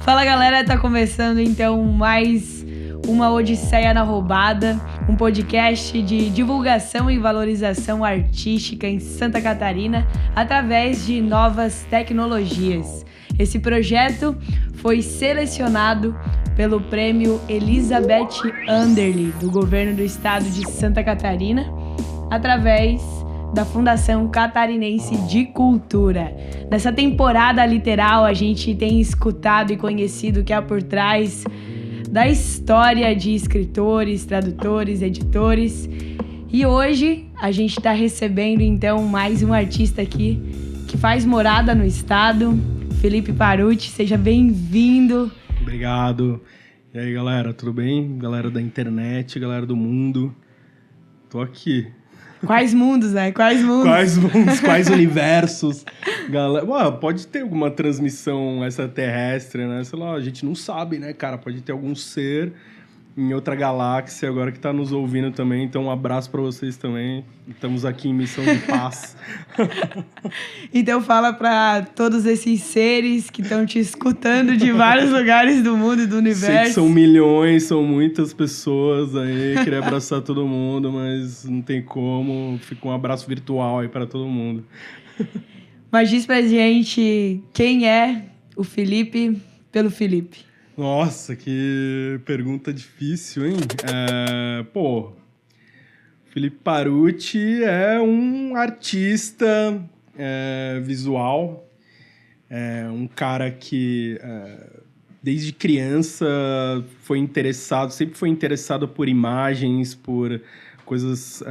Fala galera, tá começando então mais uma Odisseia na Roubada, um podcast de divulgação e valorização artística em Santa Catarina através de novas tecnologias. Esse projeto foi selecionado pelo prêmio Elizabeth Anderle do governo do estado de Santa Catarina, através da Fundação Catarinense de Cultura. Nessa temporada literal, a gente tem escutado e conhecido o que há por trás da história de escritores, tradutores, editores. E hoje a gente está recebendo então mais um artista aqui que faz morada no estado, Felipe Paruti. Seja bem-vindo. Obrigado. E aí, galera, tudo bem? Galera da internet, galera do mundo. Tô aqui. Quais mundos, né? Quais mundos? Quais mundos, quais universos. Galera, pode ter alguma transmissão extraterrestre, né? Sei lá, a gente não sabe, né, cara? Pode ter algum ser em outra galáxia agora que tá nos ouvindo também. Então, um abraço pra vocês também. Estamos aqui em missão de paz. Então, fala pra todos esses seres que estão te escutando de vários lugares do mundo e do universo. Sei que são milhões, são muitas pessoas aí. Queria abraçar todo mundo, mas não tem como. Fica um abraço virtual aí pra todo mundo. Mas diz pra gente quem é o Felipe pelo Felipe. Nossa, que pergunta difícil, hein? Felipe Paruti é um artista visual, um cara que desde criança sempre foi interessado por imagens, por coisas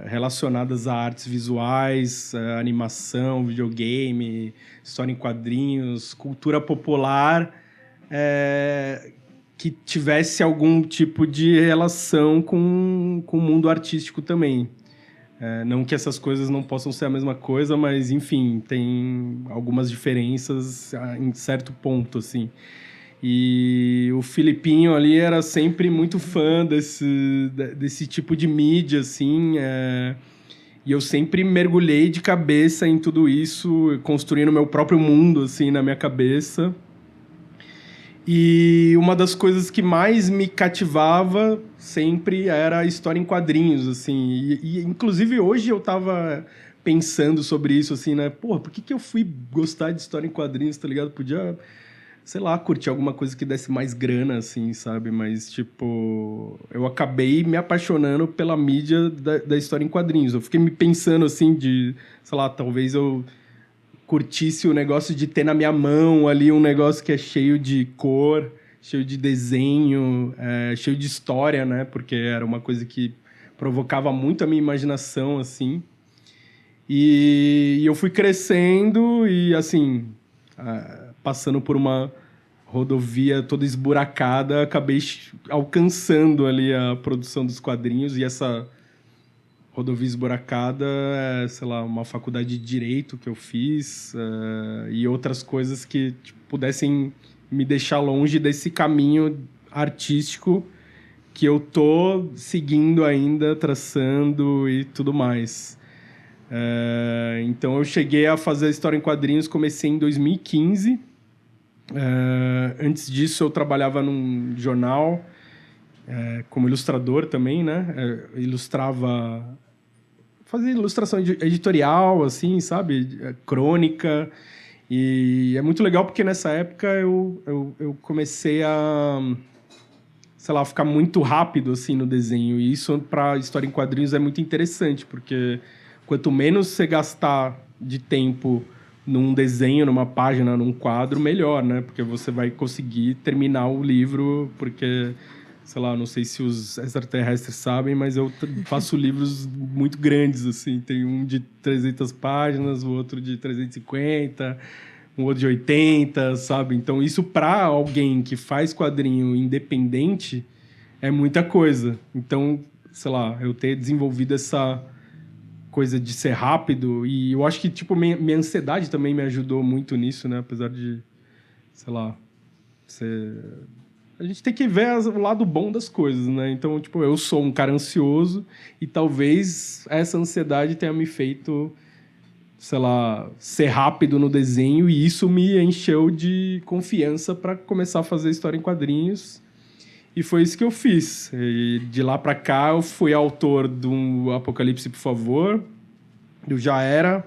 relacionadas a artes visuais, animação, videogame, história em quadrinhos, cultura popular, que tivesse algum tipo de relação com o mundo artístico também. Não que essas coisas não possam ser a mesma coisa, mas, enfim, tem algumas diferenças em certo ponto, assim. E o Filipinho ali era sempre muito fã desse tipo de mídia, assim, e eu sempre mergulhei de cabeça em tudo isso, construindo meu próprio mundo, assim, na minha cabeça. E uma das coisas que mais me cativava sempre era a história em quadrinhos, assim. E inclusive, hoje eu tava pensando sobre isso, assim, né? Porra, por que eu fui gostar de história em quadrinhos, tá ligado? Podia, sei lá, curtir alguma coisa que desse mais grana, assim, sabe? Mas, tipo, eu acabei me apaixonando pela mídia da história em quadrinhos. Eu fiquei me pensando, assim, sei lá, talvez eu curtisse o negócio de ter na minha mão ali um negócio que é cheio de cor, cheio de desenho, cheio de história, né? Porque era uma coisa que provocava muito a minha imaginação, assim. E eu fui crescendo e, assim, passando por uma rodovia toda esburacada, acabei alcançando ali a produção dos quadrinhos. E essa rodovia esburacada sei lá, uma faculdade de Direito que eu fiz, e outras coisas que pudessem me deixar longe desse caminho artístico que eu tô seguindo ainda, traçando e tudo mais. Então eu cheguei a fazer a história em quadrinhos, comecei em 2015. Antes disso eu trabalhava num jornal como ilustrador também, né? Fazia ilustração editorial, assim, sabe? Crônica. E é muito legal porque nessa época eu comecei a, sei lá, ficar muito rápido, assim, no desenho. E isso, para história em quadrinhos, é muito interessante, porque quanto menos você gastar de tempo num desenho, numa página, num quadro, melhor, né? Porque você vai conseguir terminar o livro, porque, sei lá, não sei se os extraterrestres sabem, mas eu faço livros muito grandes, assim. Tem um de 300 páginas, o outro de 350, um outro de 80, sabe? Então, isso para alguém que faz quadrinho independente é muita coisa. Então, sei lá, eu ter desenvolvido essa coisa de ser rápido, e eu acho que, tipo, minha ansiedade também me ajudou muito nisso, né? Apesar de, sei lá, a gente tem que ver o lado bom das coisas, né? Então, tipo, eu sou um cara ansioso e talvez essa ansiedade tenha me feito sei lá, ser rápido no desenho, e isso me encheu de confiança para começar a fazer história em quadrinhos. E foi isso que eu fiz. E de lá para cá, eu fui autor do Apocalipse, por favor, do Já Era,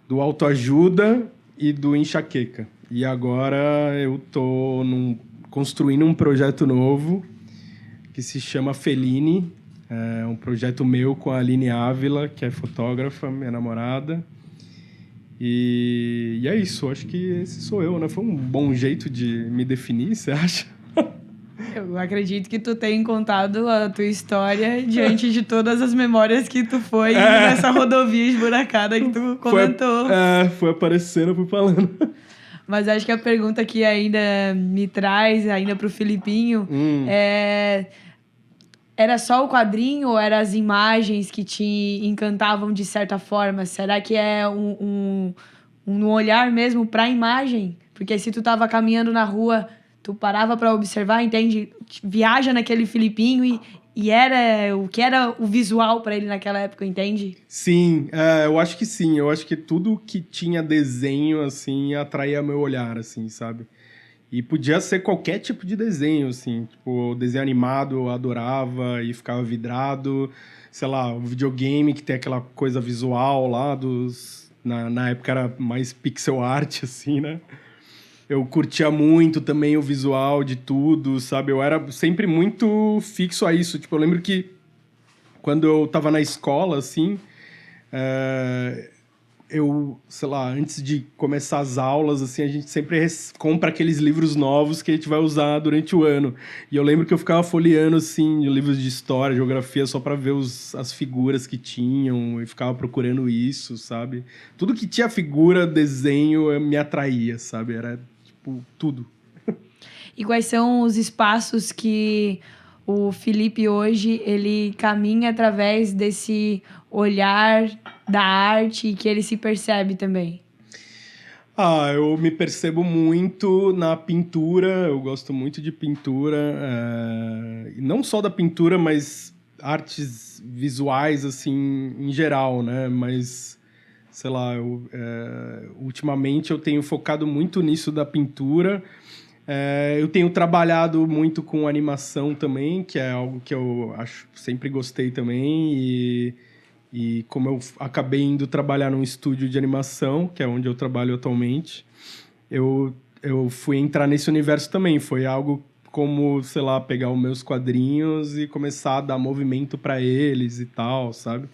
do Autoajuda e do Enxaqueca. E agora eu tô construindo um projeto novo que se chama Feline. É um projeto meu com a Aline Ávila, que é fotógrafa, minha namorada. E é isso, acho que esse sou eu, né? Foi um bom jeito de me definir, você acha? Eu acredito que tu tenha contado a tua história diante de todas as memórias que tu foi nessa rodovia esburacada que tu comentou. Foi aparecendo, fui falando. Mas acho que a pergunta que ainda me traz, ainda pro Filipinho, era só o quadrinho ou eram as imagens que te encantavam de certa forma? Será que é um olhar mesmo pra imagem? Porque se tu tava caminhando na rua, tu parava pra observar, entende? Viaja naquele Filipinho e era o que era o visual pra ele naquela época, entende? Sim, eu acho que sim. Eu acho que tudo que tinha desenho, assim, atraía meu olhar, assim, sabe? E podia ser qualquer tipo de desenho, assim. Tipo, desenho animado eu adorava e ficava vidrado. Sei lá, o videogame que tem aquela coisa visual lá dos... Na época era mais pixel art, assim, né? Eu curtia muito também o visual de tudo, sabe? Eu era sempre muito fixo a isso. Tipo, eu lembro que quando eu tava na escola, assim... eu, sei lá, antes de começar as aulas, assim, a gente sempre compra aqueles livros novos que a gente vai usar durante o ano. E eu lembro que eu ficava folheando, assim, livros de história, geografia, só para ver as figuras que tinham, e ficava procurando isso, sabe? Tudo que tinha figura, desenho, me atraía, sabe? Era, tipo, tudo. E quais são os espaços que o Felipe hoje, ele caminha através desse olhar da arte e que ele se percebe também? Eu me percebo muito na pintura, eu gosto muito de pintura, e não só da pintura, mas artes visuais, assim, em geral, né? Mas, sei lá, ultimamente eu tenho focado muito nisso da pintura. Eu tenho trabalhado muito com animação também, que é algo que eu sempre gostei também, e como eu acabei indo trabalhar num estúdio de animação, que é onde eu trabalho atualmente, eu fui entrar nesse universo também. Foi algo como, sei lá, pegar os meus quadrinhos e começar a dar movimento para eles e tal, sabe?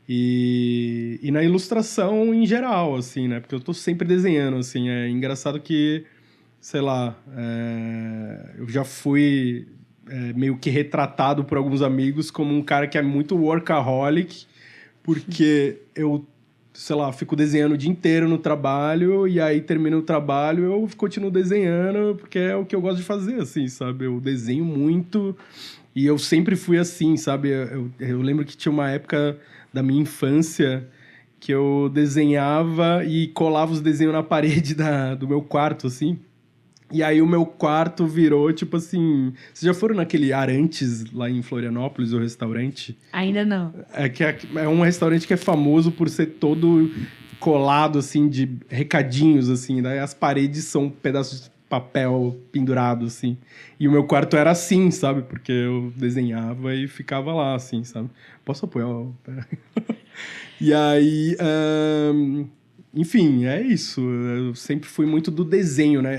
E na ilustração em geral, assim, né? Porque eu tô sempre desenhando, assim. É engraçado que, sei lá, eu já fui meio que retratado por alguns amigos como um cara que é muito workaholic, porque eu, sei lá, fico desenhando o dia inteiro no trabalho, e aí termino o trabalho, eu continuo desenhando, porque é o que eu gosto de fazer, assim, sabe? Eu desenho muito, e eu sempre fui assim, sabe? Eu lembro que tinha uma época da minha infância que eu desenhava e colava os desenhos na parede do meu quarto, assim. E aí o meu quarto virou, tipo assim... Vocês já foram naquele Arantes, lá em Florianópolis, o restaurante? Ainda não. É um restaurante que é famoso por ser todo colado, assim, de recadinhos, assim. Daí as paredes são pedaços de papel pendurado, assim. E o meu quarto era assim, sabe? Porque eu desenhava e ficava lá, assim, sabe? Posso apoiar? E aí... Enfim, é isso. Eu sempre fui muito do desenho, né?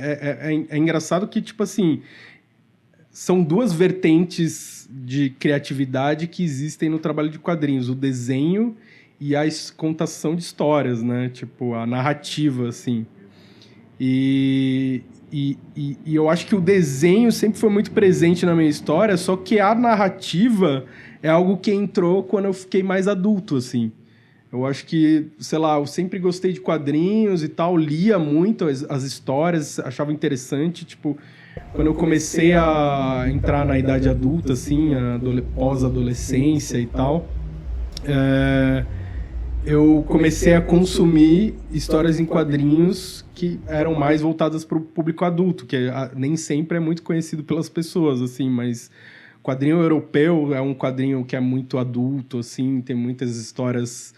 É engraçado que, tipo assim, são duas vertentes de criatividade que existem no trabalho de quadrinhos. O desenho e a contação de histórias, né? Tipo, a narrativa, assim. E eu acho que o desenho sempre foi muito presente na minha história, só que a narrativa é algo que entrou quando eu fiquei mais adulto, assim. Eu acho que, sei lá, eu sempre gostei de quadrinhos e tal, lia muito as histórias, achava interessante, tipo, quando eu comecei a entrar na idade adulta, assim, pós-adolescência e tal, eu comecei a consumir histórias em quadrinhos que eram mais voltadas para o público adulto, que nem sempre é muito conhecido pelas pessoas, assim, mas quadrinho europeu é um quadrinho que é muito adulto, assim, tem muitas histórias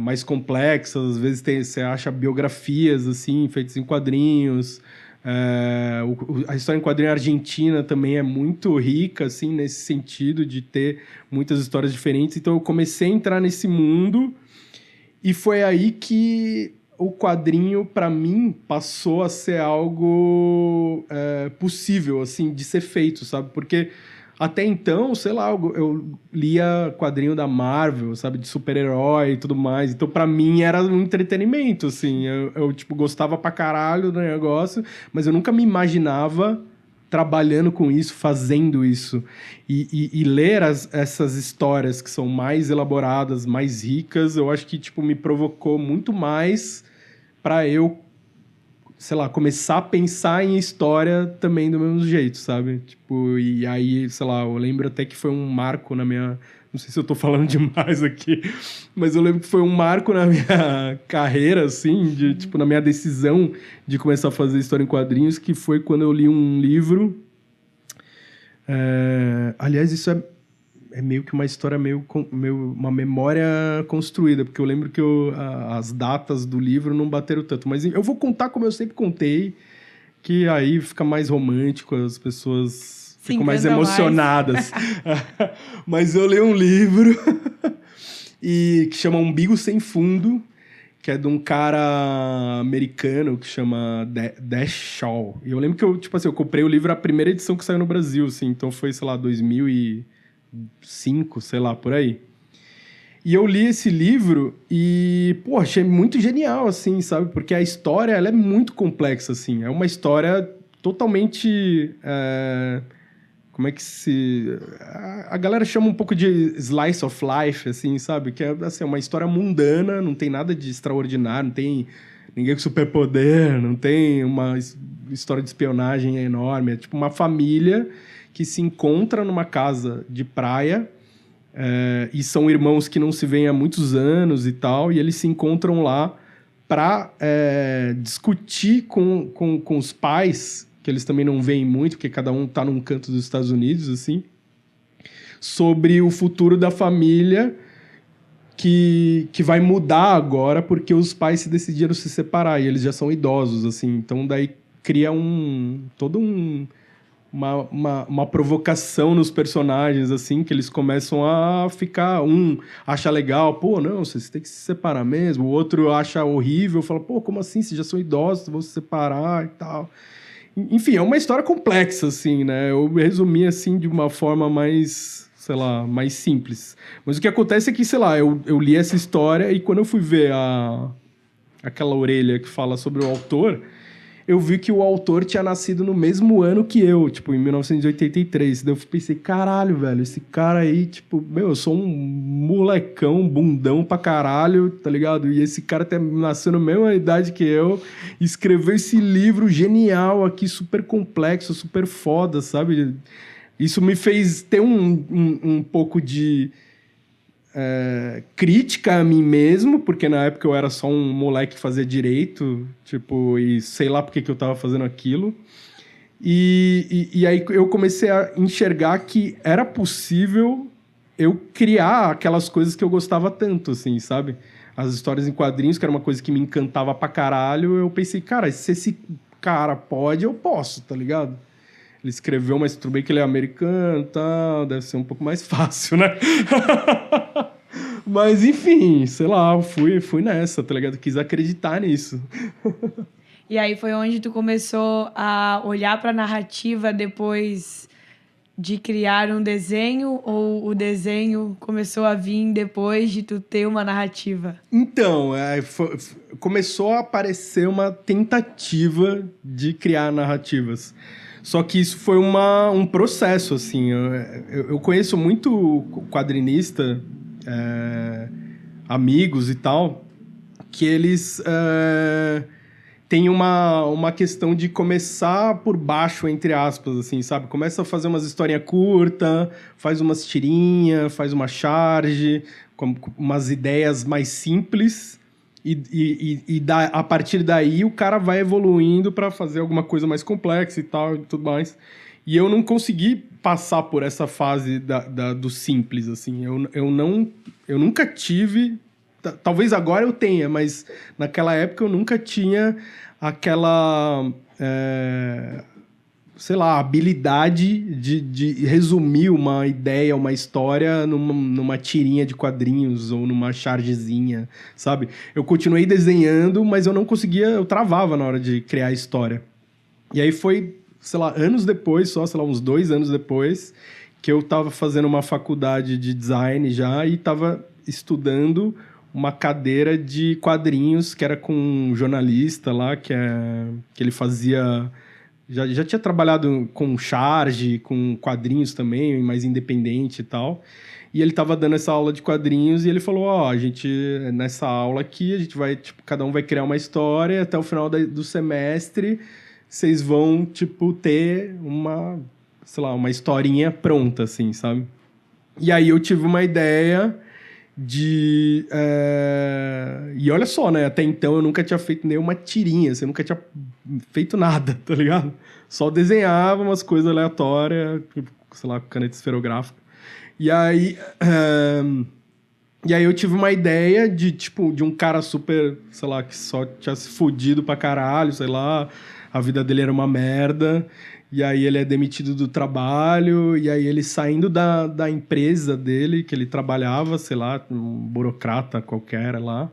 mais complexas. Às vezes você acha biografias, assim, feitas em quadrinhos. A história em quadrinho argentina também é muito rica, assim, nesse sentido de ter muitas histórias diferentes. Então, eu comecei a entrar nesse mundo e foi aí que o quadrinho, para mim, passou a ser algo possível, assim, de ser feito, sabe? Porque até então, sei lá, eu lia quadrinho da Marvel, sabe? De super-herói e tudo mais. Então, para mim, era um entretenimento, assim. Eu, tipo, gostava pra caralho do negócio, mas eu nunca me imaginava trabalhando com isso, fazendo isso. E ler essas histórias que são mais elaboradas, mais ricas, eu acho que, tipo, me provocou muito mais para eu, sei lá, começar a pensar em história também do mesmo jeito, sabe? Tipo, e aí, sei lá, eu lembro até que foi um marco na minha... Não sei se eu tô falando demais aqui, mas eu lembro que foi um marco na minha carreira, assim, tipo, na minha decisão de começar a fazer história em quadrinhos, que foi quando eu li um livro... Aliás, isso é meio que uma história, meio uma memória construída, porque eu lembro que as datas do livro não bateram tanto. Mas eu vou contar como eu sempre contei, que aí fica mais romântico, as pessoas ficam mais emocionadas. Mas eu li um livro que chama Umbigo Sem Fundo, que é de um cara americano que chama Dash Shaw. E eu lembro que eu comprei o livro, a primeira edição que saiu no Brasil, assim, então foi, sei lá, 2005, sei lá, por aí. E eu li esse livro e, pô, achei muito genial, assim, sabe? Porque a história, ela é muito complexa, assim. É uma história totalmente... como é que se... A galera chama um pouco de slice of life, assim, sabe? Que é, assim, uma história mundana, não tem nada de extraordinário, não tem ninguém com superpoder, não tem uma história de espionagem enorme. É tipo uma família que se encontra numa casa de praia e são irmãos que não se veem há muitos anos e tal, e eles se encontram lá para discutir com os pais, que eles também não veem muito, porque cada um está num canto dos Estados Unidos, assim, sobre o futuro da família que vai mudar agora porque os pais se decidiram se separar e eles já são idosos, assim. Então, daí cria uma provocação nos personagens, assim, que eles começam a ficar... Um acha legal, pô, não, vocês têm que se separar mesmo. O outro acha horrível, fala, pô, como assim? Vocês já são idosos, vão se separar e tal. Enfim, é uma história complexa, assim, né? Eu resumi, assim, de uma forma mais, sei lá, mais simples. Mas o que acontece é que, sei lá, eu li essa história e quando eu fui ver aquela orelha que fala sobre o autor, eu vi que o autor tinha nascido no mesmo ano que eu, tipo, em 1983. Daí eu pensei, caralho, velho, esse cara aí, tipo, meu, eu sou um molecão, bundão pra caralho, tá ligado? E esse cara nasceu na mesma idade que eu, escreveu esse livro genial aqui, super complexo, super foda, sabe? Isso me fez ter um pouco de... crítica a mim mesmo, porque na época eu era só um moleque que fazia direito, tipo, e sei lá por que eu tava fazendo aquilo. E aí eu comecei a enxergar que era possível eu criar aquelas coisas que eu gostava tanto, assim, sabe? As histórias em quadrinhos, que era uma coisa que me encantava pra caralho, eu pensei, cara, se esse cara pode, eu posso, tá ligado? Ele escreveu, mas tudo bem que ele é americano, tá? Deve ser um pouco mais fácil, né? Mas, enfim, sei lá, fui nessa, tá ligado? Quis acreditar nisso. E aí foi onde tu começou a olhar pra narrativa depois de criar um desenho, ou o desenho começou a vir depois de tu ter uma narrativa? Então, começou a aparecer uma tentativa de criar narrativas. Só que isso foi um processo, assim. Eu conheço muito quadrinista, amigos e tal, que eles têm uma questão de começar por baixo, entre aspas, assim, sabe? Começa a fazer umas historinhas curtas, faz umas tirinhas, faz uma charge, com umas ideias mais simples... a partir daí o cara vai evoluindo para fazer alguma coisa mais complexa e tal e tudo mais. E eu não consegui passar por essa fase do simples, assim. Eu nunca tive talvez agora eu tenha, mas naquela época eu nunca tinha aquela... sei lá, habilidade de resumir uma ideia, uma história numa tirinha de quadrinhos ou numa chargezinha, sabe? Eu continuei desenhando, mas eu não conseguia, eu travava na hora de criar a história. E aí foi, sei lá, anos depois, só, sei lá, uns 2 anos depois, que eu tava fazendo uma faculdade de design já e tava estudando uma cadeira de quadrinhos que era com um jornalista lá, que ele fazia... Já tinha trabalhado com charge, com quadrinhos também, mais independente e tal. E ele tava dando essa aula de quadrinhos e ele falou, a gente, nessa aula aqui, a gente vai, tipo, cada um vai criar uma história e até o final do semestre vocês vão, tipo, ter sei lá, uma historinha pronta, assim, sabe? E aí eu tive uma ideia E olha só, né? Até então eu nunca tinha feito nenhuma tirinha, assim, eu nunca tinha feito nada, tá ligado? Só desenhava umas coisas aleatórias, tipo, sei lá, caneta esferográfica. E aí eu tive uma ideia de um cara super, sei lá, que só tinha se fudido pra caralho, sei lá, a vida dele era uma merda. E aí ele é demitido do trabalho, e aí ele saindo da empresa dele, que ele trabalhava, sei lá, um burocrata qualquer lá,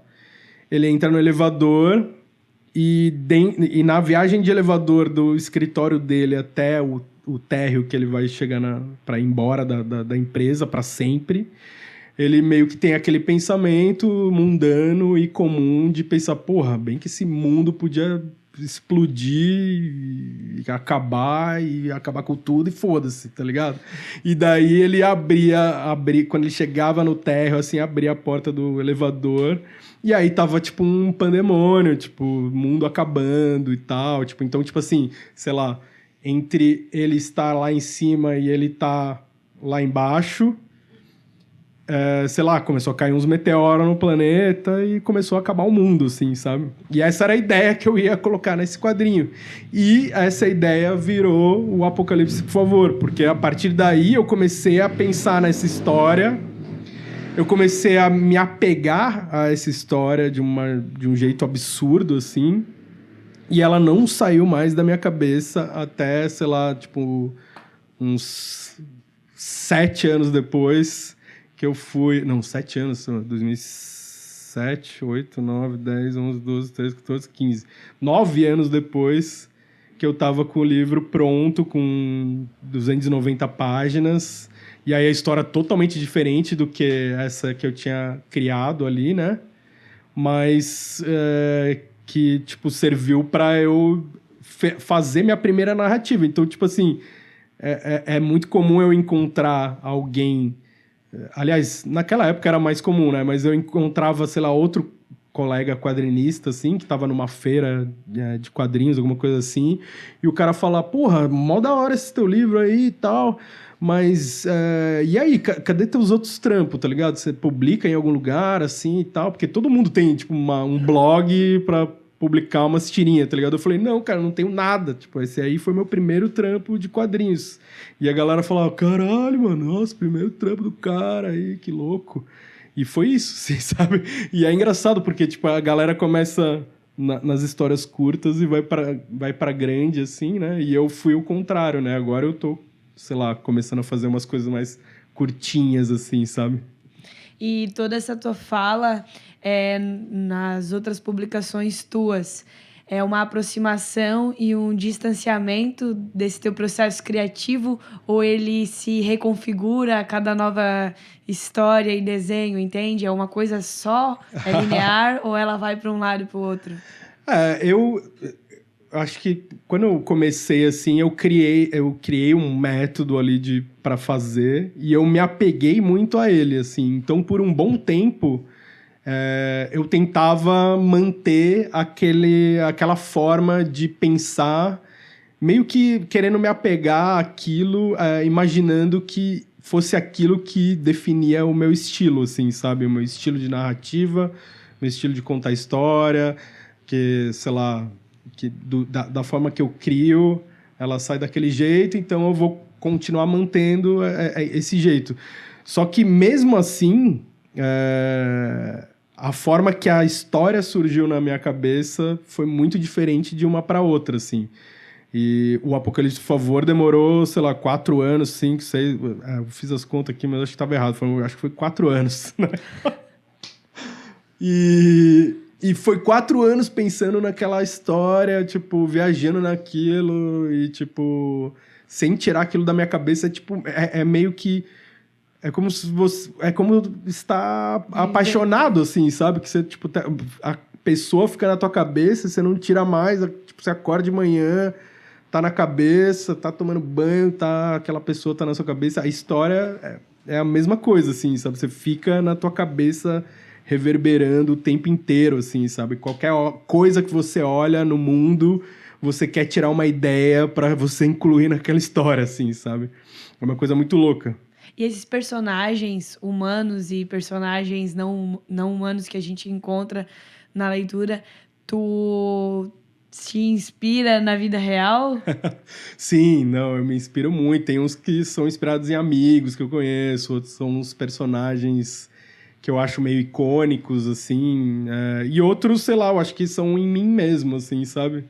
ele entra no elevador e na viagem de elevador do escritório dele até o térreo que ele vai chegar para ir embora da empresa para sempre, ele meio que tem aquele pensamento mundano e comum de pensar, porra, bem que esse mundo podia explodir e acabar com tudo e foda-se, tá ligado? E daí ele abria, quando ele chegava no térreo, assim, abria a porta do elevador e aí tava, tipo, um pandemônio, tipo, mundo acabando e tal, tipo, então, tipo assim, sei lá, entre ele estar lá em cima e ele tá lá embaixo, sei lá, começou a cair uns meteoros no planeta e começou a acabar o mundo, assim, sabe? E essa era a ideia que eu ia colocar nesse quadrinho. E essa ideia virou o Apocalipse, por favor, porque a partir daí eu comecei a pensar nessa história, eu comecei a me apegar a essa história de um jeito absurdo, assim, e ela não saiu mais da minha cabeça até, sei lá, tipo, uns 7 anos depois... que eu fui... Não, 7 anos, 2007, 8, 9, 10, 11, 12, 13, 14, 15. 9 anos depois que eu tava com o livro pronto, com 290 páginas. E aí a história totalmente diferente do que essa que eu tinha criado ali, né? Mas que, tipo, serviu para eu fazer minha primeira narrativa. Então, tipo assim, é muito comum eu encontrar alguém... Aliás, naquela época era mais comum, né? Mas eu encontrava, sei lá, outro colega quadrinista, assim, que tava numa feira de quadrinhos, alguma coisa assim, e o cara fala, porra, mó da hora esse teu livro aí e tal, mas e aí, cadê teus outros trampos, tá ligado? Você publica em algum lugar, assim, e tal? Porque todo mundo tem, tipo, um blog pra publicar umas tirinhas, tá ligado? Eu falei, não, cara, não tenho nada. Tipo, esse aí foi meu primeiro trampo de quadrinhos. E a galera falava, caralho, mano, nossa, primeiro trampo do cara aí, que louco. E foi isso, assim, sabe? E é engraçado, porque, tipo, a galera começa nas histórias curtas e vai pra grande, assim, né? E eu fui o contrário, né? Agora eu tô, sei lá, começando a fazer umas coisas mais curtinhas, assim, sabe? E toda essa tua fala nas outras publicações tuas é uma aproximação e um distanciamento desse teu processo criativo, ou ele se reconfigura a cada nova história e desenho, entende? É uma coisa só, é linear, ou ela vai para um lado e para o outro? Eu acho que quando eu comecei assim, eu criei um método ali para fazer e eu me apeguei muito a ele, assim. Então, por um bom tempo, eu tentava manter aquela forma de pensar, meio que querendo me apegar àquilo, imaginando que fosse aquilo que definia o meu estilo, assim, sabe? O meu estilo de narrativa, meu estilo de contar história, que, sei lá, da forma que eu crio, ela sai daquele jeito, então eu vou continuar mantendo esse jeito. Só que mesmo assim, a forma que a história surgiu na minha cabeça foi muito diferente de uma para outra, assim. E o Apocalipse, por favor, demorou, sei lá, 4 anos, 5, 6... eu fiz as contas aqui, mas acho que estava errado. Acho que foi 4 anos, né? E foi 4 anos pensando naquela história, tipo, viajando naquilo e, tipo, sem tirar aquilo da minha cabeça. Tipo, é meio que... É como se você... É como estar apaixonado, assim, sabe? Que você, tipo, a pessoa fica na tua cabeça, você não tira mais. Tipo, você acorda de manhã, tá na cabeça, tá tomando banho, aquela pessoa tá na sua cabeça. A história é a mesma coisa, assim, sabe? Você fica na tua cabeça reverberando o tempo inteiro, assim, sabe? Qualquer coisa que você olha no mundo, você quer tirar uma ideia para você incluir naquela história, assim, sabe? É uma coisa muito louca. E esses personagens humanos e personagens não humanos que a gente encontra na leitura, tu te inspira na vida real? Sim, não, eu me inspiro muito. Tem uns que são inspirados em amigos que eu conheço, outros são uns personagens que eu acho meio icônicos, assim, e outros, sei lá, eu acho que são em mim mesmo, assim, sabe?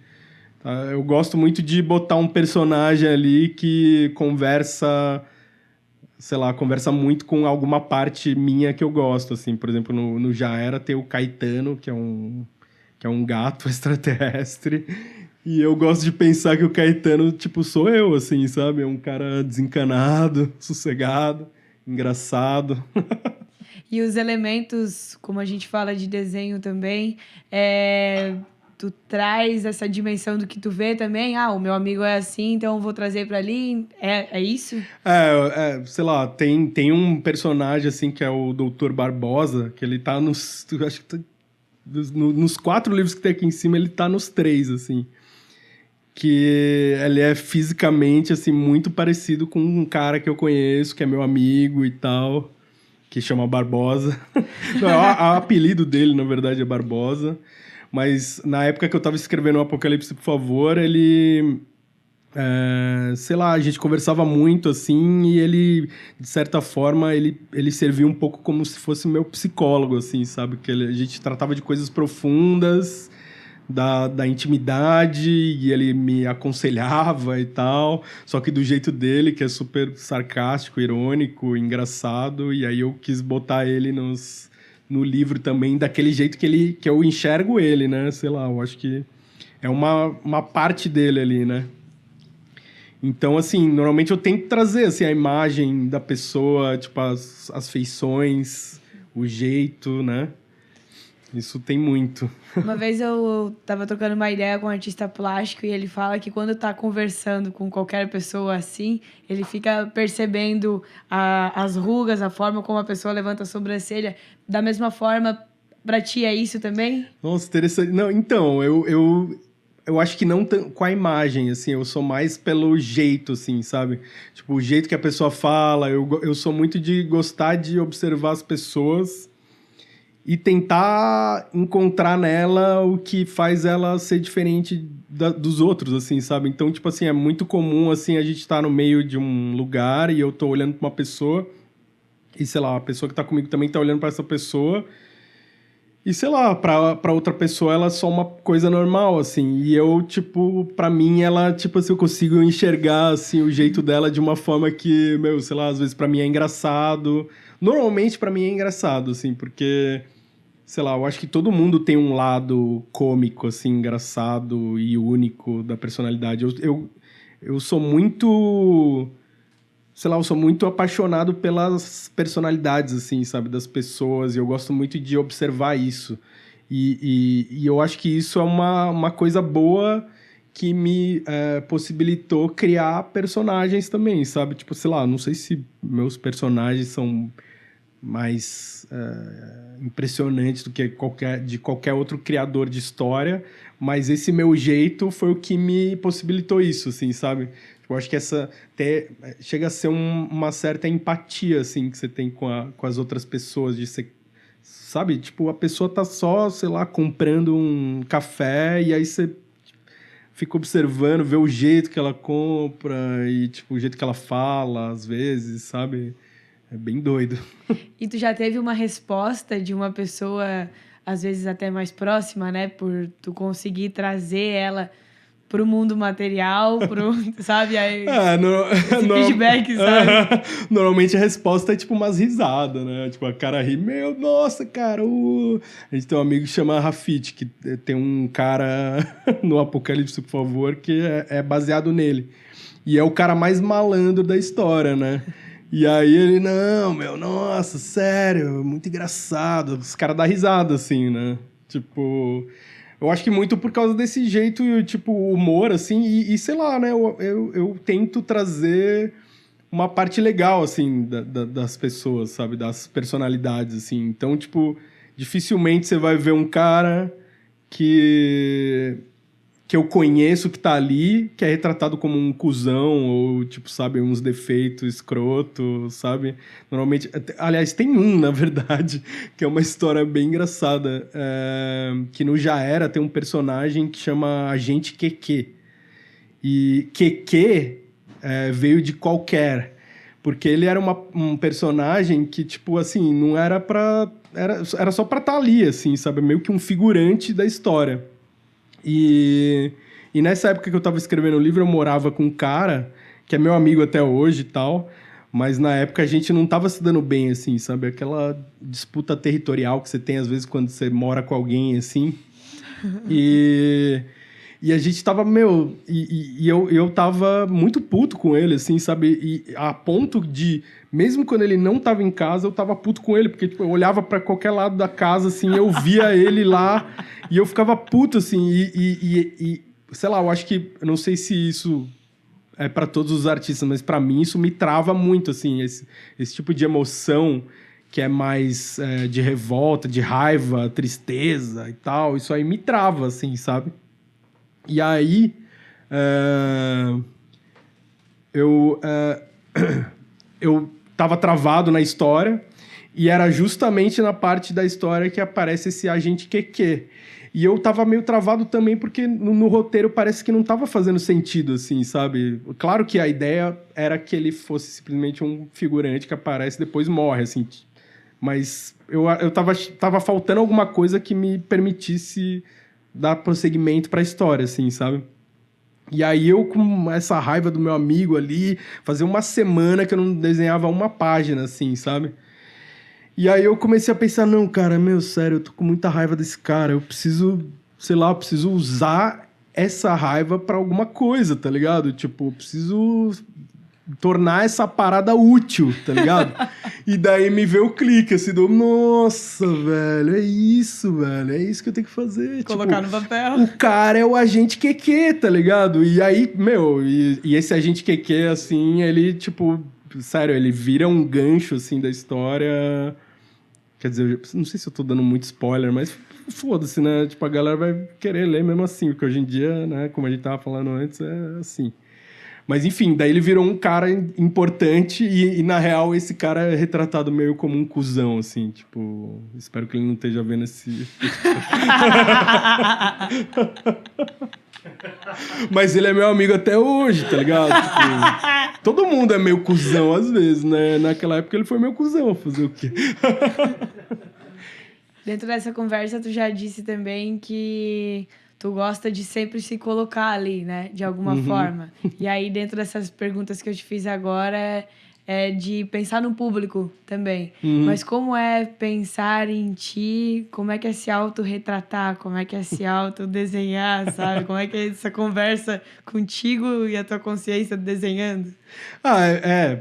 Eu gosto muito de botar um personagem ali que conversa, sei lá, conversa muito com alguma parte minha que eu gosto, assim. Por exemplo, no Já Era tem o Caetano, que é um gato extraterrestre, e eu gosto de pensar que o Caetano, tipo, sou eu, assim, sabe? É um cara desencanado, sossegado, engraçado. E os elementos, como a gente fala de desenho também, tu traz essa dimensão do que tu vê também? Ah, o meu amigo é assim, então eu vou trazer para ali. É isso? Sei lá, tem um personagem, assim, que é o Doutor Barbosa, que ele tá acho que nos 4 livros que tem aqui em cima, ele tá nos 3, assim. Que ele é fisicamente, assim, muito parecido com um cara que eu conheço, que é meu amigo e tal, que chama Barbosa. Não, o apelido dele, na verdade, é Barbosa. Mas na época que eu tava escrevendo o Apocalipse, por favor, ele... sei lá, a gente conversava muito, assim, e ele, de certa forma, ele servia um pouco como se fosse meu psicólogo, assim, sabe? Que a gente tratava de coisas profundas, da intimidade, e ele me aconselhava e tal, só que do jeito dele, que é super sarcástico, irônico, engraçado, e aí eu quis botar ele no livro também, daquele jeito que eu enxergo ele, né? Sei lá, eu acho que é uma parte dele ali, né? Então, assim, normalmente eu tento trazer, assim, a imagem da pessoa, tipo, as feições, o jeito, né? Isso tem muito. Uma vez eu tava trocando uma ideia com um artista plástico e ele fala que quando tá conversando com qualquer pessoa assim, ele fica percebendo as rugas, a forma como a pessoa levanta a sobrancelha. Da mesma forma, pra ti é isso também? Nossa, interessante. Não, então, eu acho que não com a imagem, assim, eu sou mais pelo jeito, assim, sabe? Tipo, o jeito que a pessoa fala, eu sou muito de gostar de observar as pessoas e tentar encontrar nela o que faz ela ser diferente dos outros, assim, sabe? Então, tipo assim, é muito comum, assim, a gente estar no meio de um lugar e eu tô olhando pra uma pessoa e, sei lá, a pessoa que tá comigo também tá olhando pra essa pessoa e, sei lá, pra outra pessoa ela é só uma coisa normal, assim. E eu, tipo, pra mim ela, tipo assim, eu consigo enxergar, assim, o jeito dela de uma forma que, meu, sei lá, às vezes pra mim é engraçado. Normalmente pra mim é engraçado, assim, porque... Sei lá, eu acho que todo mundo tem um lado cômico, assim, engraçado e único da personalidade. Eu sou muito... Sei lá, eu sou muito apaixonado pelas personalidades, assim, sabe? Das pessoas. E eu gosto muito de observar isso. E eu acho que isso é uma coisa boa que me possibilitou criar personagens também, sabe? Tipo, sei lá, não sei se meus personagens são mais impressionantes do que qualquer outro criador de história, mas esse meu jeito foi o que me possibilitou isso, assim, sabe? Eu acho que chega a ser uma certa empatia, assim, que você tem com as outras pessoas, de ser, sabe? Tipo, a pessoa tá só, sei lá, comprando um café e aí você fica observando, vê o jeito que ela compra e, tipo, o jeito que ela fala, às vezes, sabe? É bem doido. E tu já teve uma resposta de uma pessoa, às vezes até mais próxima, né? Por tu conseguir trazer ela pro mundo material, sabe? Aí, esse feedback, sabe? Normalmente a resposta é tipo umas risadas, né? Tipo, a cara ri, meu, nossa, cara, A gente tem um amigo que chama Rafit, que tem um cara no Apocalipse, por favor, que é baseado nele. E é o cara mais malandro da história, né? E aí ele, não, meu, nossa, sério, muito engraçado. Os caras dão risada, assim, né? Tipo... Eu acho que muito por causa desse jeito, tipo, humor, assim, e sei lá, né? Eu tento trazer uma parte legal, assim, das pessoas, sabe? Das personalidades, assim. Então, tipo, dificilmente você vai ver um cara que eu conheço que tá ali, que é retratado como um cuzão, ou, tipo, sabe, uns defeitos escroto, sabe? Normalmente... Aliás, tem um, na verdade, que é uma história bem engraçada, que no Já Era tem um personagem que chama Agente QQ. E QQ veio de qualquer, porque ele era um personagem que, tipo, assim, não era pra... Era só pra estar ali, assim, sabe? Meio que um figurante da história. E nessa época que eu tava escrevendo o livro, eu morava com um cara, que é meu amigo até hoje e tal, mas na época a gente não tava se dando bem, assim, sabe? Aquela disputa territorial que você tem, às vezes, quando você mora com alguém, assim. E a gente tava, eu tava muito puto com ele, assim, sabe? E a ponto de, mesmo quando ele não tava em casa, eu tava puto com ele, porque, tipo, eu olhava pra qualquer lado da casa, assim, eu via ele lá, e eu ficava puto, assim, sei lá, eu acho que, eu não sei se isso é pra todos os artistas, mas pra mim isso me trava muito, assim, esse tipo de emoção que é mais de revolta, de raiva, tristeza e tal, isso aí me trava, assim, sabe? E aí, eu tava travado na história, e era justamente na parte da história que aparece esse agente QQ. E eu tava meio travado também porque no roteiro parece que não tava fazendo sentido, assim, sabe? Claro que a ideia era que ele fosse simplesmente um figurante que aparece e depois morre, assim. Mas eu tava faltando alguma coisa que me permitisse dar prosseguimento pra história, assim, sabe? E aí eu, com essa raiva do meu amigo ali, fazia uma semana que eu não desenhava uma página, assim, sabe? E aí eu comecei a pensar, não, cara, meu, sério, eu tô com muita raiva desse cara, eu preciso, sei lá, eu preciso usar essa raiva pra alguma coisa, tá ligado? Tipo, eu preciso tornar essa parada útil, tá ligado? E daí me veio o clique, assim, nossa, velho, é isso que eu tenho que fazer. Colocar tipo, no papel. O cara é o agente QQ, tá ligado? E aí, meu, e esse agente QQ, assim, ele, tipo, sério, ele vira um gancho, assim, da história. Quer dizer, eu não sei se eu tô dando muito spoiler, mas foda-se, né? Tipo, a galera vai querer ler mesmo assim, porque hoje em dia, né, como a gente tava falando antes, é assim. Mas, enfim, daí ele virou um cara importante e, na real, esse cara é retratado meio como um cuzão, assim, tipo... Espero que ele não esteja vendo esse... Mas ele é meu amigo até hoje, tá ligado? Tipo, todo mundo é meio cuzão às vezes, né? Naquela época ele foi meio cuzão, fazer o quê? Dentro dessa conversa, tu já disse também que... tu gosta de sempre se colocar ali, né? De alguma forma. E aí, dentro dessas perguntas que eu te fiz agora, é de pensar no público também. Mas como é pensar em ti? Como é que é se autorretratar? Como é que é se autodesenhar, sabe? Como é que é essa conversa contigo e a tua consciência desenhando?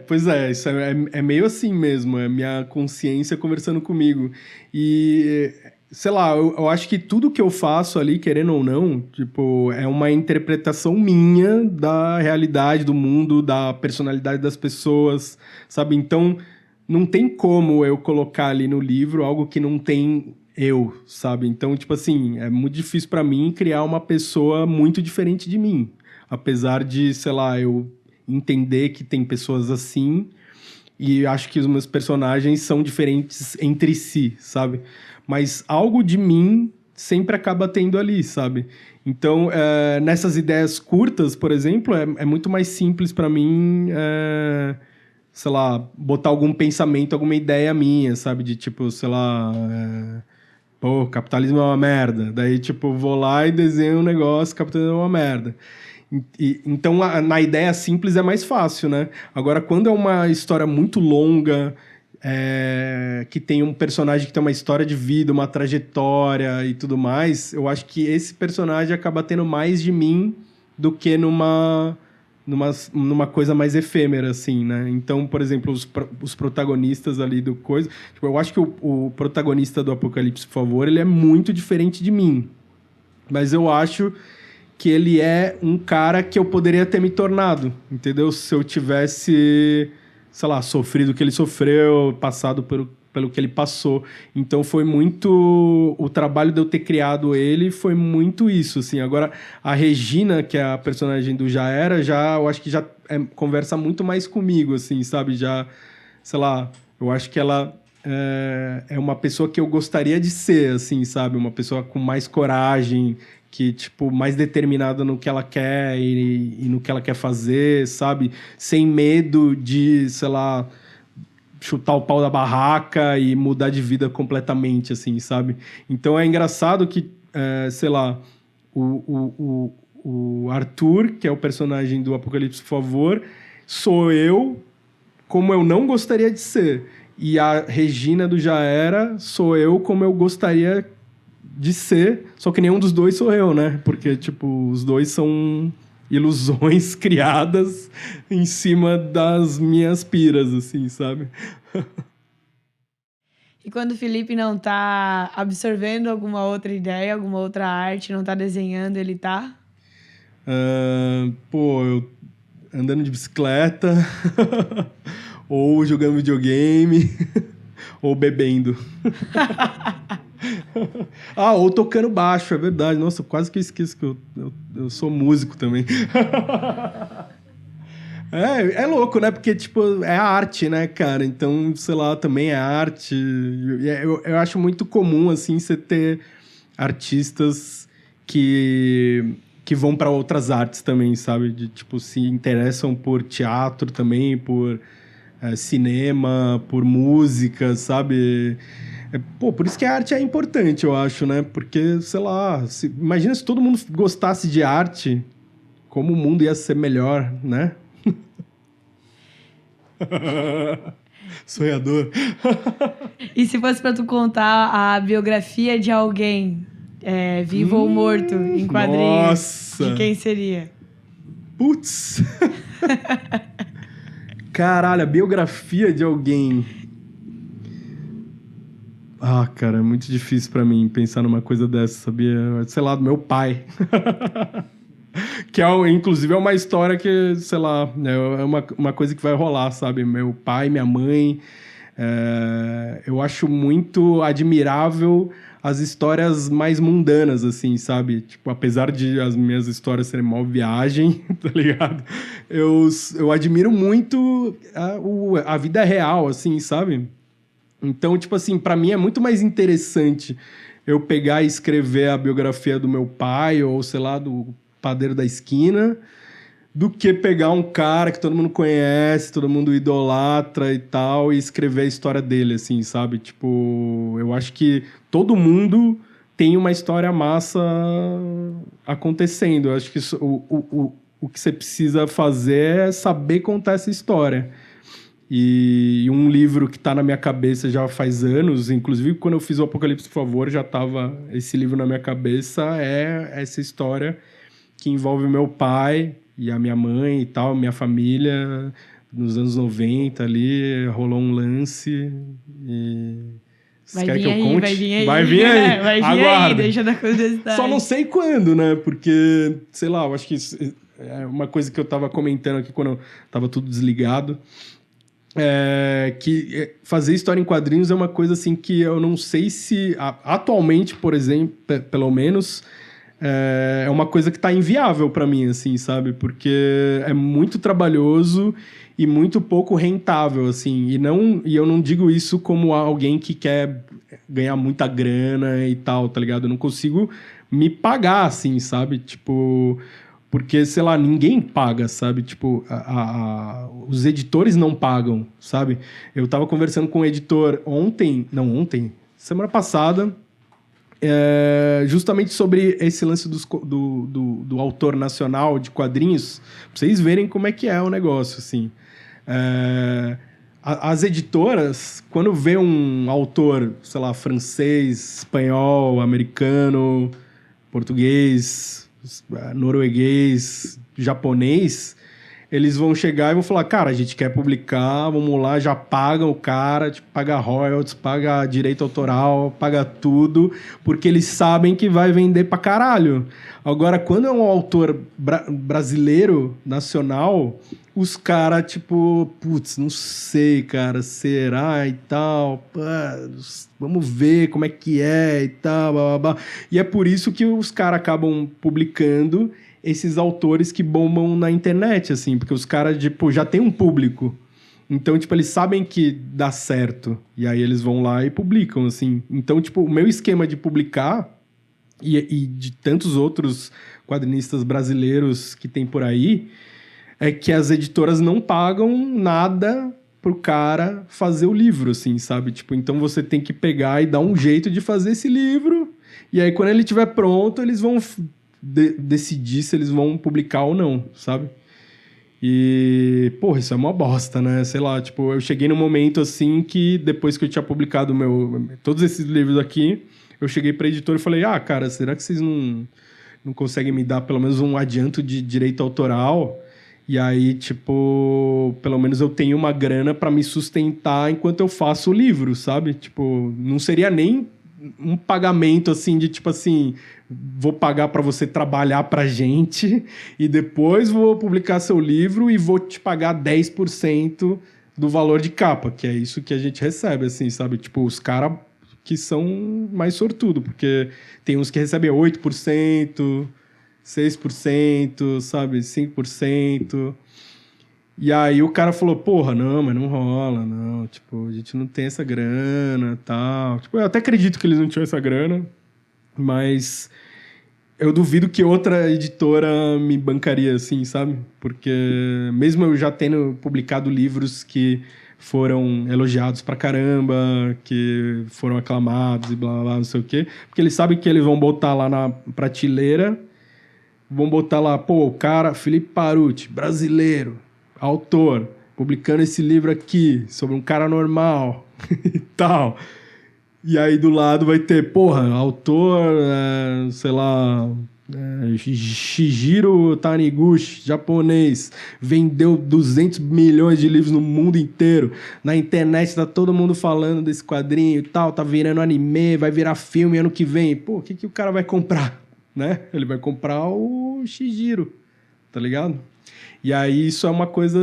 Pois é, isso é meio assim mesmo, é minha consciência conversando comigo. E... sei lá, eu acho que tudo que eu faço ali, querendo ou não, tipo, é uma interpretação minha da realidade do mundo, da personalidade das pessoas, sabe? Então, não tem como eu colocar ali no livro algo que não tem eu, sabe? Então, tipo assim, é muito difícil pra mim criar uma pessoa muito diferente de mim. Apesar de, sei lá, eu entender que tem pessoas assim e acho que os meus personagens são diferentes entre si, sabe? Mas algo de mim sempre acaba tendo ali, sabe? Então, nessas ideias curtas, por exemplo, é muito mais simples para mim, sei lá, botar algum pensamento, alguma ideia minha, sabe? De tipo, sei lá, pô, capitalismo é uma merda. Daí, tipo, vou lá e desenho um negócio, capitalismo é uma merda. Então, na ideia simples é mais fácil, né? Agora, quando é uma história muito longa, que tem um personagem que tem uma história de vida, uma trajetória e tudo mais, eu acho que esse personagem acaba tendo mais de mim do que numa coisa mais efêmera, assim, né? Então, por exemplo, os protagonistas ali do coisa... Tipo, eu acho que o protagonista do Apocalipse, por favor, ele é muito diferente de mim. Mas eu acho que ele é um cara que eu poderia ter me tornado, entendeu? Se eu tivesse, sei lá, sofrido o que ele sofreu, passado pelo que ele passou. Então foi muito... O trabalho de eu ter criado ele foi muito isso, assim. Agora, a Regina, que é a personagem do Já Era, eu acho que já conversa muito mais comigo, assim, sabe? Já, sei lá, eu acho que ela é uma pessoa que eu gostaria de ser, assim, sabe? Uma pessoa com mais coragem, que, tipo, mais determinada no que ela quer e no que ela quer fazer, sabe? Sem medo de, sei lá, chutar o pau da barraca e mudar de vida completamente, assim, sabe? Então é engraçado que, sei lá, o Arthur, que é o personagem do Apocalipse, por favor, sou eu como eu não gostaria de ser. E a Regina do Já Era sou eu como eu gostaria de ser, só que nenhum dos dois sou eu, né? Porque, tipo, os dois são ilusões criadas em cima das minhas piras, assim, sabe? E quando o Felipe não tá absorvendo alguma outra ideia, alguma outra arte, não tá desenhando, ele tá? Pô, eu andando de bicicleta, ou jogando videogame, ou bebendo. Ou tocando baixo, é verdade. Nossa, quase que eu esqueço que eu sou músico também. É louco, né? Porque, tipo, é arte, né, cara? Então, sei lá, também é arte. Eu acho muito comum, assim, você ter artistas que vão para outras artes também, sabe? De, tipo, se interessam por teatro também, por cinema, por música, sabe? Pô, por isso que a arte é importante, eu acho, né? Porque, sei lá, imagina se todo mundo gostasse de arte, como o mundo ia ser melhor, né? Sonhador. E se fosse pra tu contar a biografia de alguém, vivo ou morto, em quadrinhos, Nossa! de quem seria? Putz! Caralho, a biografia de alguém. Cara, é muito difícil pra mim pensar numa coisa dessa, sabia? Sei lá, do meu pai. Que inclusive é uma história que, sei lá, é uma coisa que vai rolar, sabe? Meu pai, minha mãe. Eu acho muito admirável as histórias mais mundanas, assim, sabe? Tipo, apesar de as minhas histórias serem mó viagem, tá ligado? Eu admiro muito a vida real, assim, sabe? Então, tipo assim, pra mim é muito mais interessante eu pegar e escrever a biografia do meu pai ou, sei lá, do padeiro da esquina, do que pegar um cara que todo mundo conhece, todo mundo idolatra e tal, e escrever a história dele, assim, sabe? Tipo, eu acho que todo mundo tem uma história massa acontecendo. Eu acho que o que você precisa fazer é saber contar essa história. E um livro que está na minha cabeça já faz anos, inclusive quando eu fiz o Apocalipse, por favor, já estava esse livro na minha cabeça, é essa história que envolve meu pai e a minha mãe e tal, minha família, nos anos 90 ali, rolou um lance e... Vai vir aí, vai vir aí. Vai vir aí. Vai vir Aguarda. aí, deixa da curiosidade. Só não sei quando, né? Porque, sei lá, eu acho que isso é uma coisa que eu tava comentando aqui quando tava tudo desligado. Que fazer história em quadrinhos é uma coisa assim que eu não sei se atualmente, por exemplo, pelo menos, é uma coisa que está inviável para mim, assim, sabe? Porque é muito trabalhoso e muito pouco rentável, assim. E eu não digo isso como alguém que quer ganhar muita grana e tal, tá ligado? Eu não consigo me pagar, assim, sabe? Tipo, Porque, sei lá, ninguém paga, sabe? Tipo, os editores não pagam, sabe? Eu tava conversando com um editor semana passada, justamente sobre esse lance do autor nacional de quadrinhos, pra vocês verem como é que é o negócio, assim. As editoras, quando vê um autor, sei lá, francês, espanhol, americano, português, norueguês, japonês, eles vão chegar e vão falar, cara, a gente quer publicar, vamos lá, já pagam o cara, tipo, paga royalties, paga direito autoral, paga tudo, porque eles sabem que vai vender pra caralho. Agora, quando é um autor brasileiro, nacional, os caras, tipo, putz, não sei, cara, será e tal, vamos ver como é que é e tal, blá, blá, blá. E é por isso que os caras acabam publicando esses autores que bombam na internet, assim, porque os caras, tipo, já tem um público. Então, tipo, eles sabem que dá certo. E aí eles vão lá e publicam, assim. Então, tipo, o meu esquema de publicar e de tantos outros quadrinistas brasileiros que tem por aí é que as editoras não pagam nada pro cara fazer o livro, assim, sabe? Tipo, então você tem que pegar e dar um jeito de fazer esse livro. E aí, quando ele estiver pronto, eles vão decidir se eles vão publicar ou não, sabe? E, porra, isso é uma bosta, né? Sei lá, tipo, eu cheguei num momento assim que depois que eu tinha publicado todos esses livros aqui, eu cheguei pra editora e falei, cara, será que vocês não conseguem me dar pelo menos um adianto de direito autoral? E aí, tipo, pelo menos eu tenho uma grana pra me sustentar enquanto eu faço o livro, sabe? Tipo, não seria nem um pagamento assim de tipo assim, vou pagar para você trabalhar pra gente e depois vou publicar seu livro e vou te pagar 10% do valor de capa, que é isso que a gente recebe, assim, sabe? Tipo, os caras que são mais sortudo, porque tem uns que recebem 8%, 6%, sabe? 5%. E aí o cara falou, porra, não, mas não rola, não. Tipo, a gente não tem essa grana, tal. Tipo, eu até acredito que eles não tinham essa grana, mas eu duvido que outra editora me bancaria assim, sabe? Porque mesmo eu já tendo publicado livros que foram elogiados pra caramba, que foram aclamados e blá, blá, blá, não sei o quê, porque eles sabem que eles vão botar lá na prateleira, vão botar lá, pô, o cara, Felipe Paruti, brasileiro, autor, publicando esse livro aqui sobre um cara normal e tal. E aí do lado vai ter, porra, autor, sei lá, Shijiro Taniguchi, japonês, vendeu 200 milhões de livros no mundo inteiro. Na internet tá todo mundo falando desse quadrinho e tal, tá virando anime, vai virar filme ano que vem. Pô, o que o cara vai comprar, né? Ele vai comprar o Shijiro, tá ligado? E aí isso é uma coisa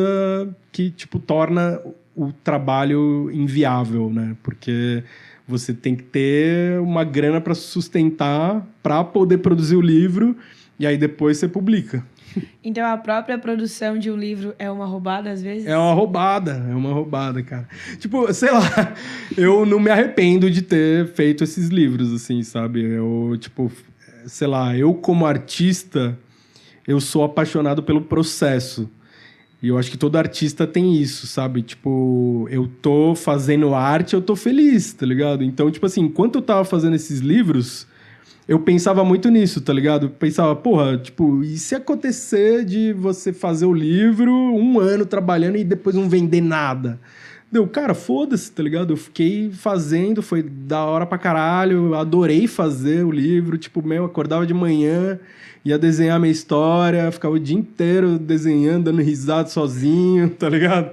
que, tipo, torna o trabalho inviável, né? Porque você tem que ter uma grana para sustentar, para poder produzir o livro, e aí depois você publica. Então a própria produção de um livro é uma roubada, às vezes? É uma roubada, cara. Tipo, sei lá, eu não me arrependo de ter feito esses livros, assim, sabe? Eu, tipo, sei lá, eu como artista, eu sou apaixonado pelo processo. E eu acho que todo artista tem isso, sabe? Tipo, eu tô fazendo arte, eu tô feliz, tá ligado? Então, tipo assim, enquanto eu tava fazendo esses livros, eu pensava muito nisso, tá ligado? Eu pensava, porra, tipo, e se acontecer de você fazer o livro 1 ano trabalhando e depois não vender nada? Deu, cara, foda-se, tá ligado? Eu fiquei fazendo, foi da hora pra caralho, eu adorei fazer o livro, tipo, eu acordava de manhã, ia desenhar minha história, ficava o dia inteiro desenhando, dando risada sozinho, tá ligado?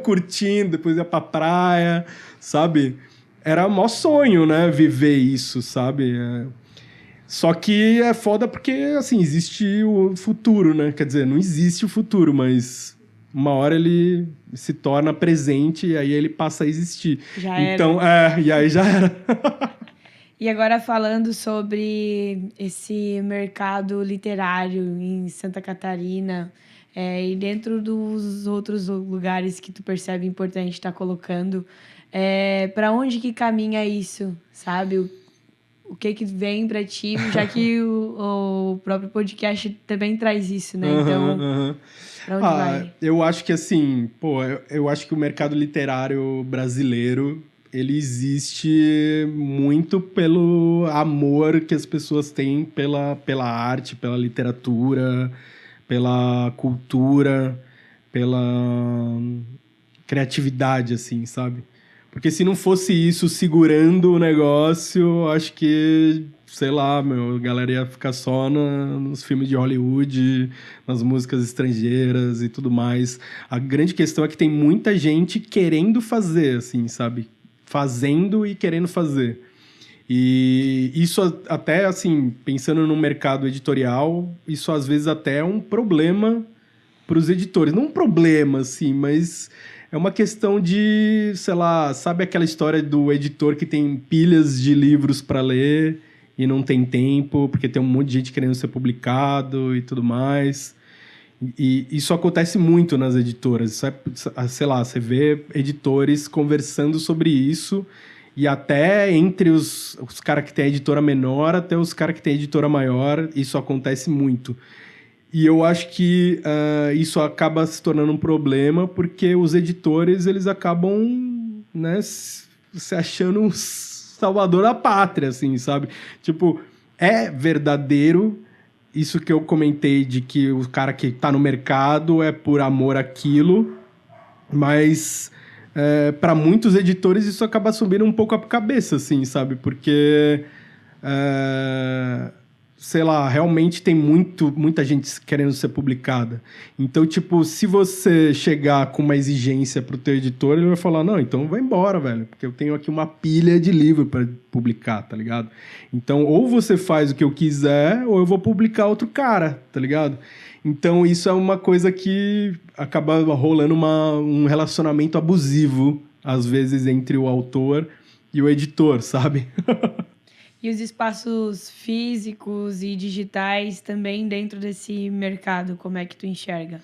Curtindo, depois ia pra praia, sabe? Era mó sonho, né, viver isso, sabe? Só que é foda porque, assim, existe o futuro, né? Quer dizer, não existe o futuro, mas uma hora ele se torna presente e aí ele passa a existir. Já então, era. e aí já era. E agora falando sobre esse mercado literário em Santa Catarina, e dentro dos outros lugares que tu percebe importante estar colocando, para onde que caminha isso, sabe? o que vem pra ti, já que o próprio podcast também traz isso, né? Então, pra onde vai? Eu acho que assim, eu acho que o mercado literário brasileiro, ele existe muito pelo amor que as pessoas têm pela arte, pela literatura, pela cultura, pela criatividade, assim, sabe? Porque se não fosse isso segurando o negócio, acho que, sei lá, a galera ia ficar só nos filmes de Hollywood, nas músicas estrangeiras e tudo mais. A grande questão é que tem muita gente querendo fazer, assim, sabe? Fazendo e querendo fazer. E isso até, assim, pensando no mercado editorial, isso às vezes até é um problema para os editores. Não um problema, assim, mas é uma questão de, sei lá, sabe aquela história do editor que tem pilhas de livros para ler e não tem tempo, porque tem um monte de gente querendo ser publicado e tudo mais. E isso acontece muito nas editoras. Isso sei lá, você vê editores conversando sobre isso, e até entre os caras que têm editora menor até os caras que têm editora maior, isso acontece muito. E eu acho que isso acaba se tornando um problema, porque os editores, eles acabam, né, se achando um salvador da pátria, assim, sabe? Tipo, é verdadeiro isso que eu comentei de que o cara que tá no mercado é por amor àquilo, mas para muitos editores isso acaba subindo um pouco a cabeça, assim, sabe? Porque sei lá, realmente tem muita gente querendo ser publicada. Então, tipo, se você chegar com uma exigência pro teu editor, ele vai falar, não, então vai embora, velho, porque eu tenho aqui uma pilha de livro para publicar, tá ligado? Então, ou você faz o que eu quiser, ou eu vou publicar outro cara, tá ligado? Então, isso é uma coisa que acaba rolando um relacionamento abusivo, às vezes, entre o autor e o editor, sabe? E os espaços físicos e digitais também dentro desse mercado, como é que tu enxerga?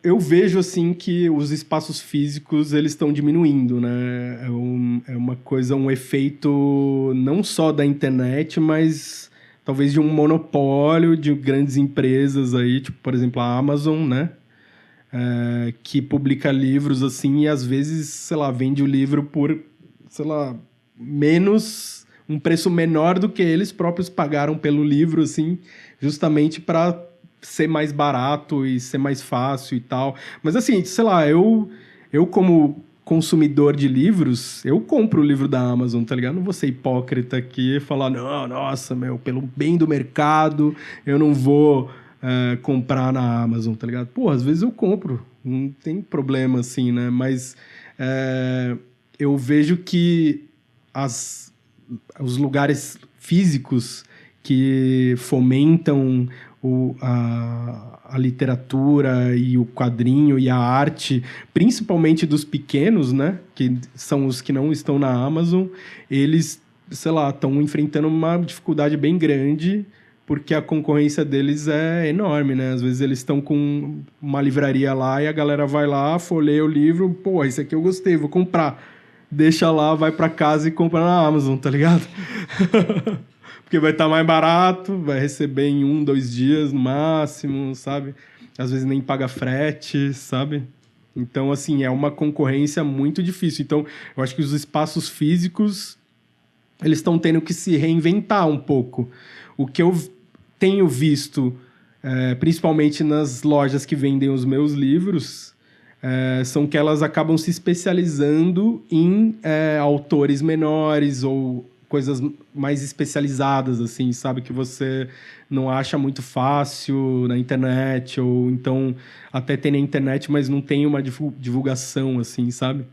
Eu vejo assim que os espaços físicos eles estão diminuindo, né? É uma coisa, um efeito não só da internet, mas talvez de um monopólio de grandes empresas aí, tipo, por exemplo, a Amazon, né? Que publica livros assim e às vezes, sei lá, vende o livro por, sei lá, um preço menor do que eles próprios pagaram pelo livro, assim, justamente para ser mais barato e ser mais fácil e tal. Mas assim, sei lá, eu como consumidor de livros, eu compro o livro da Amazon, tá ligado? Não vou ser hipócrita aqui e falar, não, nossa, pelo bem do mercado, eu não vou comprar na Amazon, tá ligado? Pô, às vezes eu compro, não tem problema assim, né? Mas eu vejo que os lugares físicos que fomentam a literatura e o quadrinho e a arte, principalmente dos pequenos, né, que são os que não estão na Amazon, eles, sei lá, estão enfrentando uma dificuldade bem grande porque a concorrência deles é enorme, né? Às vezes eles estão com uma livraria lá e a galera vai lá, folheia o livro, pô, esse aqui eu gostei, vou comprar. Deixa lá, vai pra casa e compra na Amazon, tá ligado? Porque vai estar mais barato, vai receber em 1, 2 dias no máximo, sabe? Às vezes nem paga frete, sabe? Então, assim, é uma concorrência muito difícil. Então, eu acho que os espaços físicos, eles estão tendo que se reinventar um pouco. O que eu tenho visto, principalmente nas lojas que vendem os meus livros, são que elas acabam se especializando em autores menores ou coisas mais especializadas, assim, sabe? Que você não acha muito fácil na internet, ou então até tem na internet, mas não tem uma divulgação, assim, sabe?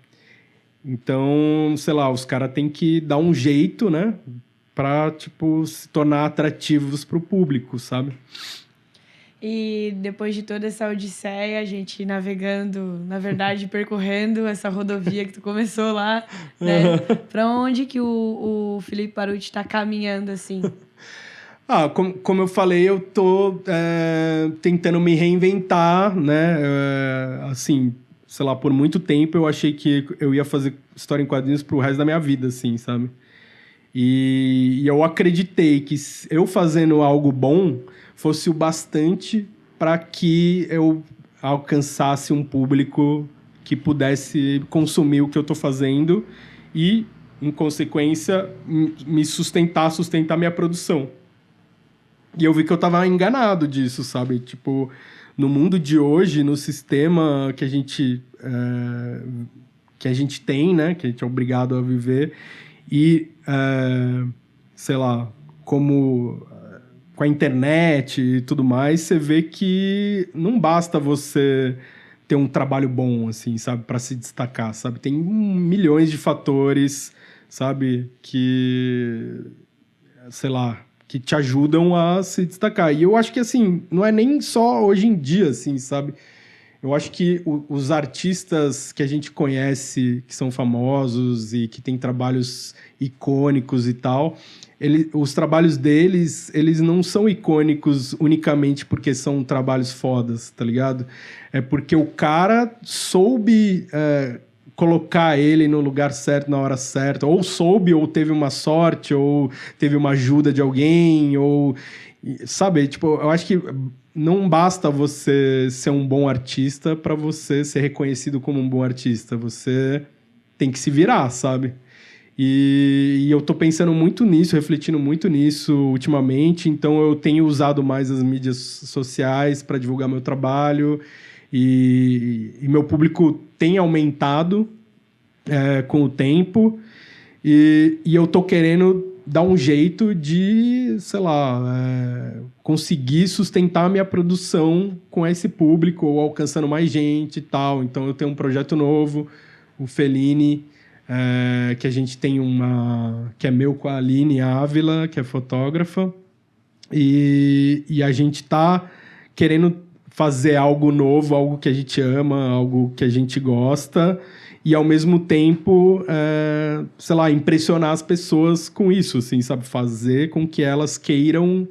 Então, sei lá, os caras têm que dar um jeito, né? Pra, tipo, se tornar atrativos pro público, sabe? E depois de toda essa odisseia, a gente navegando, na verdade, percorrendo essa rodovia que tu começou lá, né? Para onde que o Felipe Paruti está caminhando, assim? Como eu falei, eu tô tentando me reinventar, né? Assim, sei lá, por muito tempo eu achei que eu ia fazer história em quadrinhos pro resto da minha vida, assim, sabe? E eu acreditei que eu fazendo algo bom fosse o bastante para que eu alcançasse um público que pudesse consumir o que eu estou fazendo e, em consequência, me sustentar minha produção. E eu vi que eu estava enganado disso, sabe? Tipo, no mundo de hoje, no sistema que a gente tem, né? Que a gente é obrigado a viver, e, sei lá, como com a internet e tudo mais, você vê que não basta você ter um trabalho bom, assim, sabe, para se destacar, sabe? Tem milhões de fatores, sabe, que, sei lá, que te ajudam a se destacar. E eu acho que, assim, não é nem só hoje em dia, assim, sabe? Eu acho que os artistas que a gente conhece, que são famosos e que têm trabalhos icônicos e tal, os trabalhos deles, eles não são icônicos unicamente porque são trabalhos fodas, tá ligado? É porque o cara soube colocar ele no lugar certo, na hora certa, ou soube, ou teve uma sorte, ou teve uma ajuda de alguém, ou... Sabe, tipo, eu acho que não basta você ser um bom artista para você ser reconhecido como um bom artista. Você tem que se virar, sabe? E eu tô pensando muito nisso, refletindo muito nisso ultimamente. Então eu tenho usado mais as mídias sociais para divulgar meu trabalho. E meu público tem aumentado com o tempo. E eu tô querendo dar um jeito de, sei lá, conseguir sustentar a minha produção com esse público, ou alcançando mais gente e tal. Então eu tenho um projeto novo, o Fellini, que a gente tem que é meu com a Aline Ávila, que é fotógrafa, e a gente tá querendo fazer algo novo, algo que a gente ama, algo que a gente gosta, e ao mesmo tempo, sei lá, impressionar as pessoas com isso, assim, sabe? Fazer com que elas queiram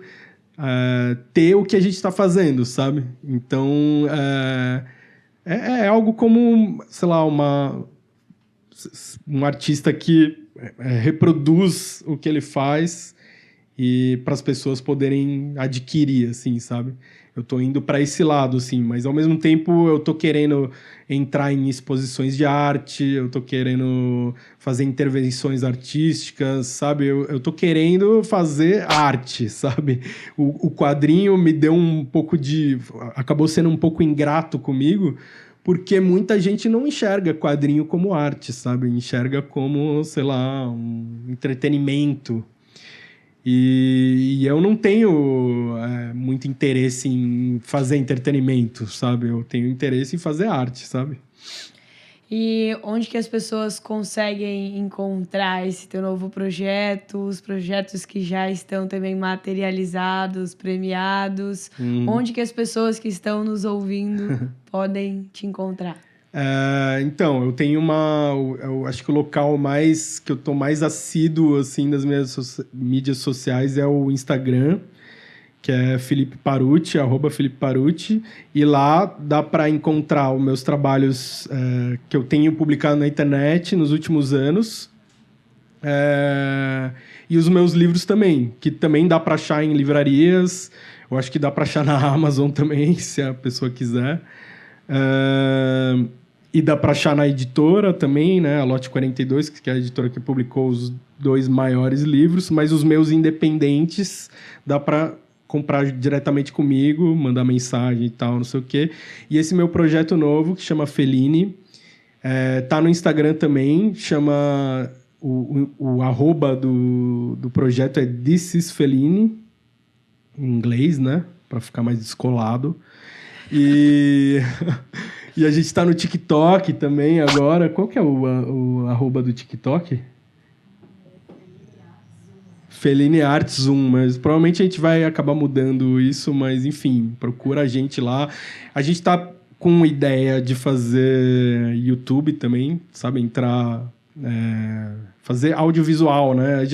ter o que a gente está fazendo, sabe? Então, é algo como, sei lá, um artista que reproduz o que ele faz e para as pessoas poderem adquirir, assim, sabe? Eu tô indo para esse lado, assim, mas ao mesmo tempo eu tô querendo entrar em exposições de arte, eu tô querendo fazer intervenções artísticas, sabe? Eu tô querendo fazer arte, sabe? O quadrinho me deu um pouco acabou sendo um pouco ingrato comigo, porque muita gente não enxerga quadrinho como arte, sabe? Enxerga como, sei lá, um entretenimento. E eu não tenho muito interesse em fazer entretenimento, sabe? Eu tenho interesse em fazer arte, sabe? E onde que as pessoas conseguem encontrar esse teu novo projeto, os projetos que já estão também materializados, premiados? Onde que as pessoas que estão nos ouvindo podem te encontrar? Então, eu tenho eu acho que o local que eu tô mais assíduo, assim, das minhas mídias sociais é o Instagram, que é Felipe Paruti, @FelipeParuti, e lá dá para encontrar os meus trabalhos que eu tenho publicado na internet nos últimos anos, e os meus livros também, que também dá para achar em livrarias, eu acho que dá para achar na Amazon também, se a pessoa quiser. E dá para achar na editora também, né? A Lote 42, que é a editora que publicou os 2 maiores livros, mas os meus independentes dá para comprar diretamente comigo, mandar mensagem e tal, não sei o quê. E esse meu projeto novo, que chama Fellini, tá no Instagram também, chama... O arroba do projeto é This is Fellini, em inglês, né? Para ficar mais descolado. E a gente tá no TikTok também agora. Qual que é o arroba do TikTok? Fellini Arts Zoom, mas provavelmente a gente vai acabar mudando isso, mas enfim, procura a gente lá. A gente tá com ideia de fazer YouTube também, sabe? Entrar fazer audiovisual, né?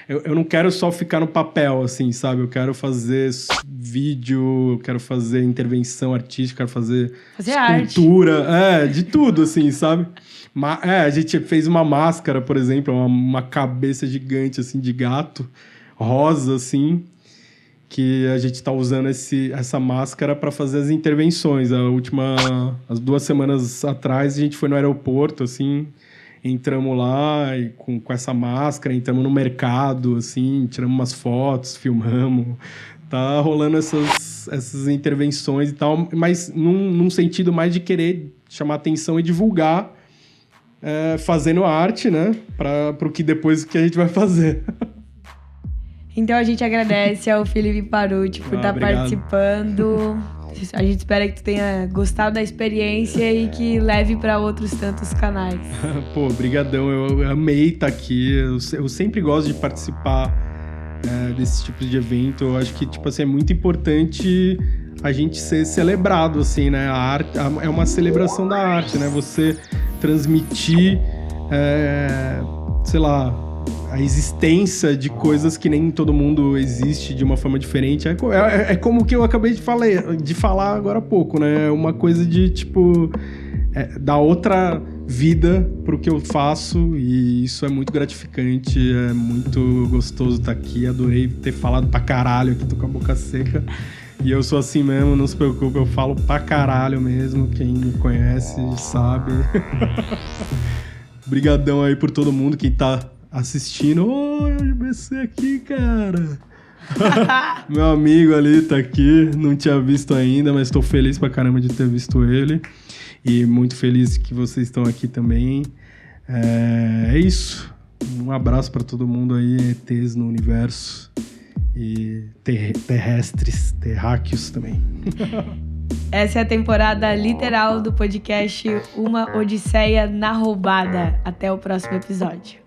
Eu não quero só ficar no papel, assim, sabe? Eu quero fazer vídeo, quero fazer intervenção artística, quero fazer escultura, de tudo, assim, sabe? A gente fez uma máscara, por exemplo, uma cabeça gigante, assim, de gato, rosa, assim, que a gente tá usando essa máscara para fazer as intervenções. As 2 semanas atrás, a gente foi no aeroporto, assim, entramos lá e com essa máscara, entramos no mercado, assim, tiramos umas fotos, filmamos. Tá rolando essas intervenções e tal, mas num sentido mais de querer chamar atenção e divulgar, fazendo arte, né? Para o que depois que a gente vai fazer. Então a gente agradece ao Felipe Paruti por estar participando. A gente espera que tu tenha gostado da experiência e que leve para outros tantos canais. Pô, brigadão. Eu amei estar aqui. Eu sempre gosto de participar desse tipo de evento. Eu acho que, tipo assim, é muito importante a gente ser celebrado, assim, né? A arte é uma celebração da arte, né? Você transmitir, sei lá, a existência de coisas que nem todo mundo existe de uma forma diferente. É como que eu acabei de falar agora há pouco, né? É uma coisa de, tipo, dar outra vida pro que eu faço, e isso é muito gratificante, é muito gostoso estar aqui. Adorei ter falado pra caralho aqui, tô com a boca seca. E eu sou assim mesmo, não se preocupe, eu falo pra caralho mesmo. Quem me conhece sabe. Brigadão aí por todo mundo que tá assistindo. Oi, o BC aqui, cara. Meu amigo ali tá aqui, não tinha visto ainda, mas tô feliz pra caramba de ter visto ele. E muito feliz que vocês estão aqui também. É isso. Um abraço pra todo mundo aí, ETs no universo. E terrestres, terráqueos também. Essa é a temporada literal do podcast Uma Odisseia na Roubada. Até o próximo episódio.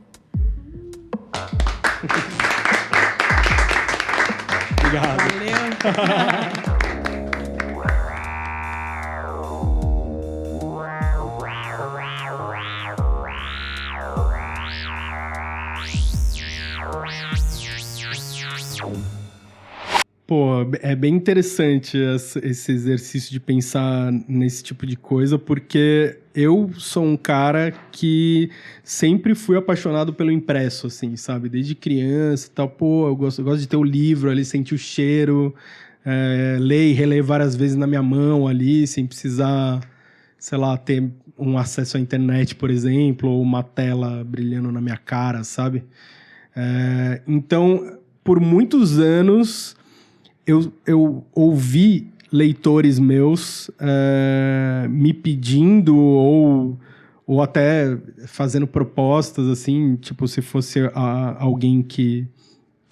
Obrigado. Valeu. Pô, é bem interessante esse exercício de pensar nesse tipo de coisa, porque eu sou um cara que sempre fui apaixonado pelo impresso, assim, sabe? Desde criança e tal, pô, eu gosto de ter o livro ali, sentir o cheiro, ler e reler várias vezes na minha mão ali, sem precisar, sei lá, ter um acesso à internet, por exemplo, ou uma tela brilhando na minha cara, sabe? Então, por muitos anos, eu ouvi leitores meus me pedindo ou até fazendo propostas, assim, tipo, se fosse alguém que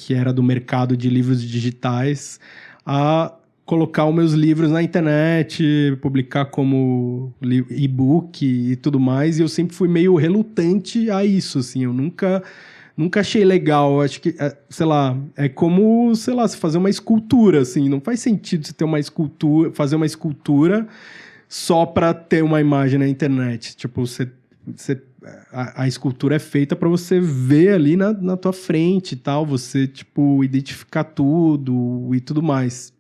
era do mercado de livros digitais, a colocar os meus livros na internet, publicar como e-book e tudo mais, e eu sempre fui meio relutante a isso, assim, eu nunca achei legal. Acho que, sei lá, é como, sei lá, você fazer uma escultura, assim. Não faz sentido você ter fazer uma escultura só para ter uma imagem na internet. Tipo, a escultura é feita para você ver ali na tua frente e tal. Você, tipo, identificar tudo e tudo mais.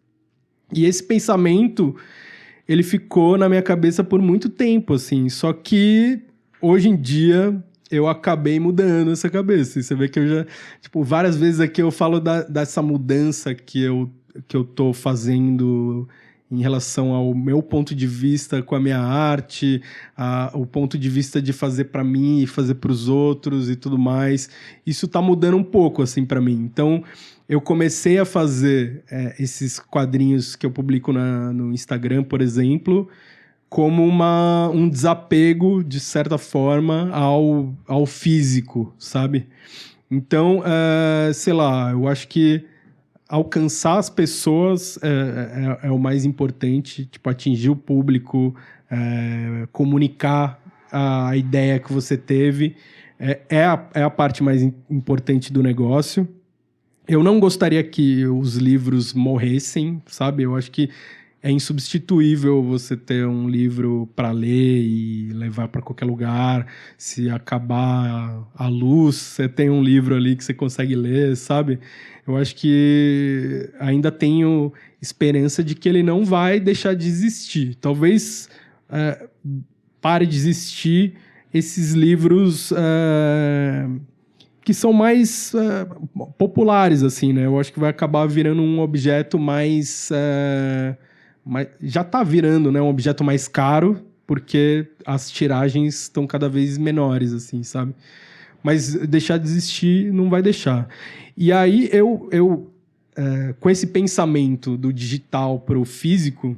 E esse pensamento, ele ficou na minha cabeça por muito tempo, assim. Só que, hoje em dia, eu acabei mudando essa cabeça. E você vê que eu já... Tipo, várias vezes aqui eu falo dessa mudança que eu tô fazendo em relação ao meu ponto de vista com a minha arte, o ponto de vista de fazer para mim e fazer para os outros e tudo mais. Isso tá mudando um pouco, assim, para mim. Então, eu comecei a fazer esses quadrinhos que eu publico no Instagram, por exemplo, como um desapego, de certa forma, ao físico, sabe? Então, sei lá, eu acho que alcançar as pessoas é o mais importante, tipo, atingir o público, comunicar a ideia que você teve, é a parte mais importante do negócio. Eu não gostaria que os livros morressem, sabe? Eu acho que é insubstituível você ter um livro para ler e levar para qualquer lugar. Se acabar a luz, você tem um livro ali que você consegue ler, sabe? Eu acho que ainda tenho esperança de que ele não vai deixar de existir. Talvez pare de existir esses livros que são mais populares, assim, né? Eu acho que vai acabar virando um objeto mais já está virando, né, um objeto mais caro, porque as tiragens estão cada vez menores, assim, sabe? Mas deixar de existir não vai deixar. E aí com esse pensamento do digital para o físico,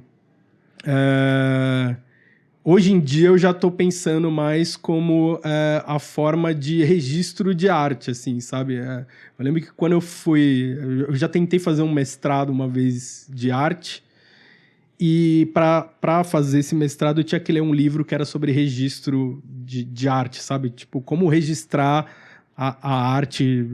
hoje em dia eu já estou pensando mais como a forma de registro de arte, assim, sabe? Eu lembro que quando eu já tentei fazer um mestrado uma vez de arte, e para fazer esse mestrado eu tinha que ler um livro que era sobre registro de arte, sabe? Tipo, como registrar a arte,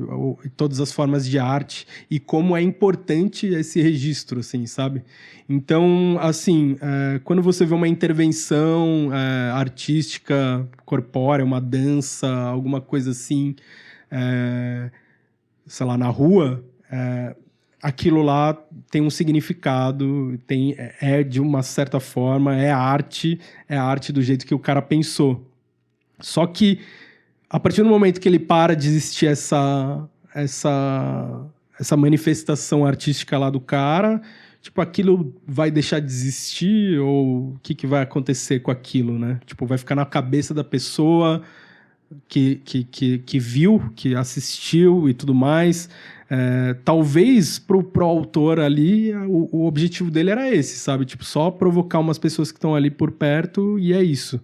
todas as formas de arte, e como é importante esse registro, assim, sabe? Então, assim, quando você vê uma intervenção artística, corpórea, uma dança, alguma coisa assim, sei lá, na rua, aquilo lá tem um significado, de uma certa forma, é a arte do jeito que o cara pensou. Só que, a partir do momento que ele para de existir essa manifestação artística lá do cara, tipo, aquilo vai deixar de existir, ou o que vai acontecer com aquilo, né? Tipo, vai ficar na cabeça da pessoa que viu, que assistiu e tudo mais. Talvez pro autor ali, o objetivo dele era esse, sabe? Tipo, só provocar umas pessoas que estão ali por perto e é isso.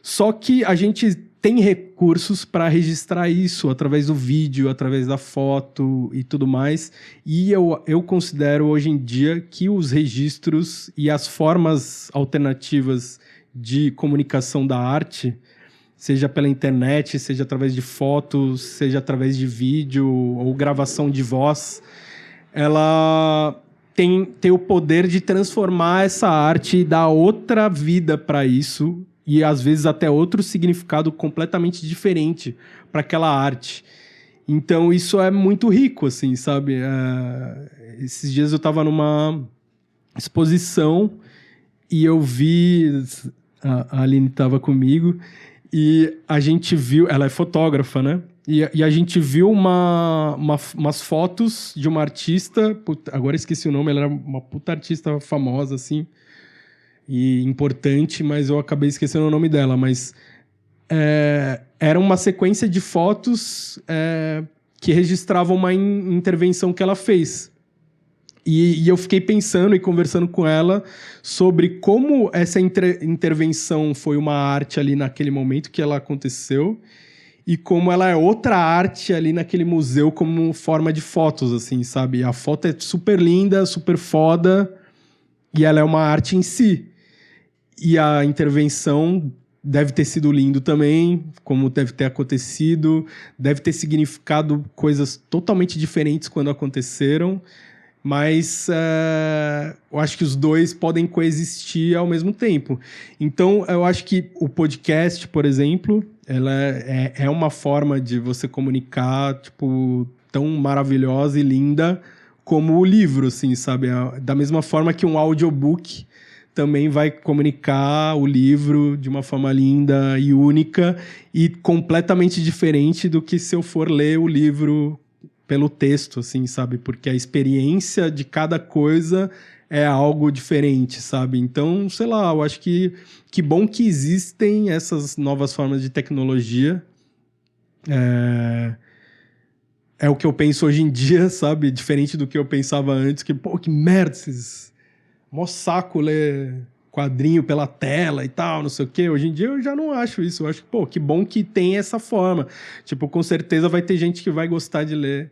Só que a gente tem recursos para registrar isso através do vídeo, através da foto e tudo mais. E eu considero hoje em dia que os registros e as formas alternativas de comunicação da arte, seja pela internet, seja através de fotos, seja através de vídeo ou gravação de voz, ela tem o poder de transformar essa arte e dar outra vida para isso, e às vezes até outro significado completamente diferente para aquela arte. Então isso é muito rico, assim, sabe? Esses dias eu estava numa exposição e eu vi... A Aline estava comigo... E a gente viu... Ela é fotógrafa, né? E a gente viu umas fotos de uma artista... Agora esqueci o nome. Ela era uma puta artista famosa, assim. E importante, mas eu acabei esquecendo o nome dela. Mas era uma sequência de fotos que registravam uma intervenção que ela fez. E eu fiquei pensando e conversando com ela sobre como essa intervenção foi uma arte ali naquele momento que ela aconteceu e como ela é outra arte ali naquele museu como forma de fotos, assim, sabe? A foto é super linda, super foda e ela é uma arte em si. E a intervenção deve ter sido lindo também, como deve ter acontecido, deve ter significado coisas totalmente diferentes quando aconteceram. Mas eu acho que os dois podem coexistir ao mesmo tempo. Então, eu acho que o podcast, por exemplo, ela é uma forma de você comunicar, tipo, tão maravilhosa e linda como o livro, assim, sabe? Da mesma forma que um audiobook também vai comunicar o livro de uma forma linda e única e completamente diferente do que se eu for ler o livro pelo texto, assim, sabe? Porque a experiência de cada coisa é algo diferente, sabe? Então, sei lá, eu acho que bom que existem essas novas formas de tecnologia. É o que eu penso hoje em dia, sabe? Diferente do que eu pensava antes, que, pô, que merda, esses... Mó saco ler quadrinho pela tela e tal, não sei o quê. Hoje em dia eu já não acho isso. Eu acho que, pô, que bom que tem essa forma. Tipo, com certeza vai ter gente que vai gostar de ler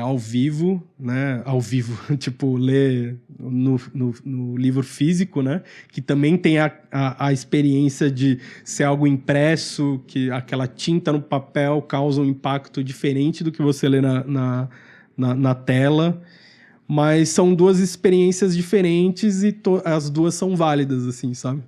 ao vivo, né? Ao vivo, tipo, ler no livro físico, né? Que também tem a experiência de ser algo impresso, que aquela tinta no papel causa um impacto diferente do que você lê na tela. Mas são duas experiências diferentes e as duas são válidas, assim, sabe?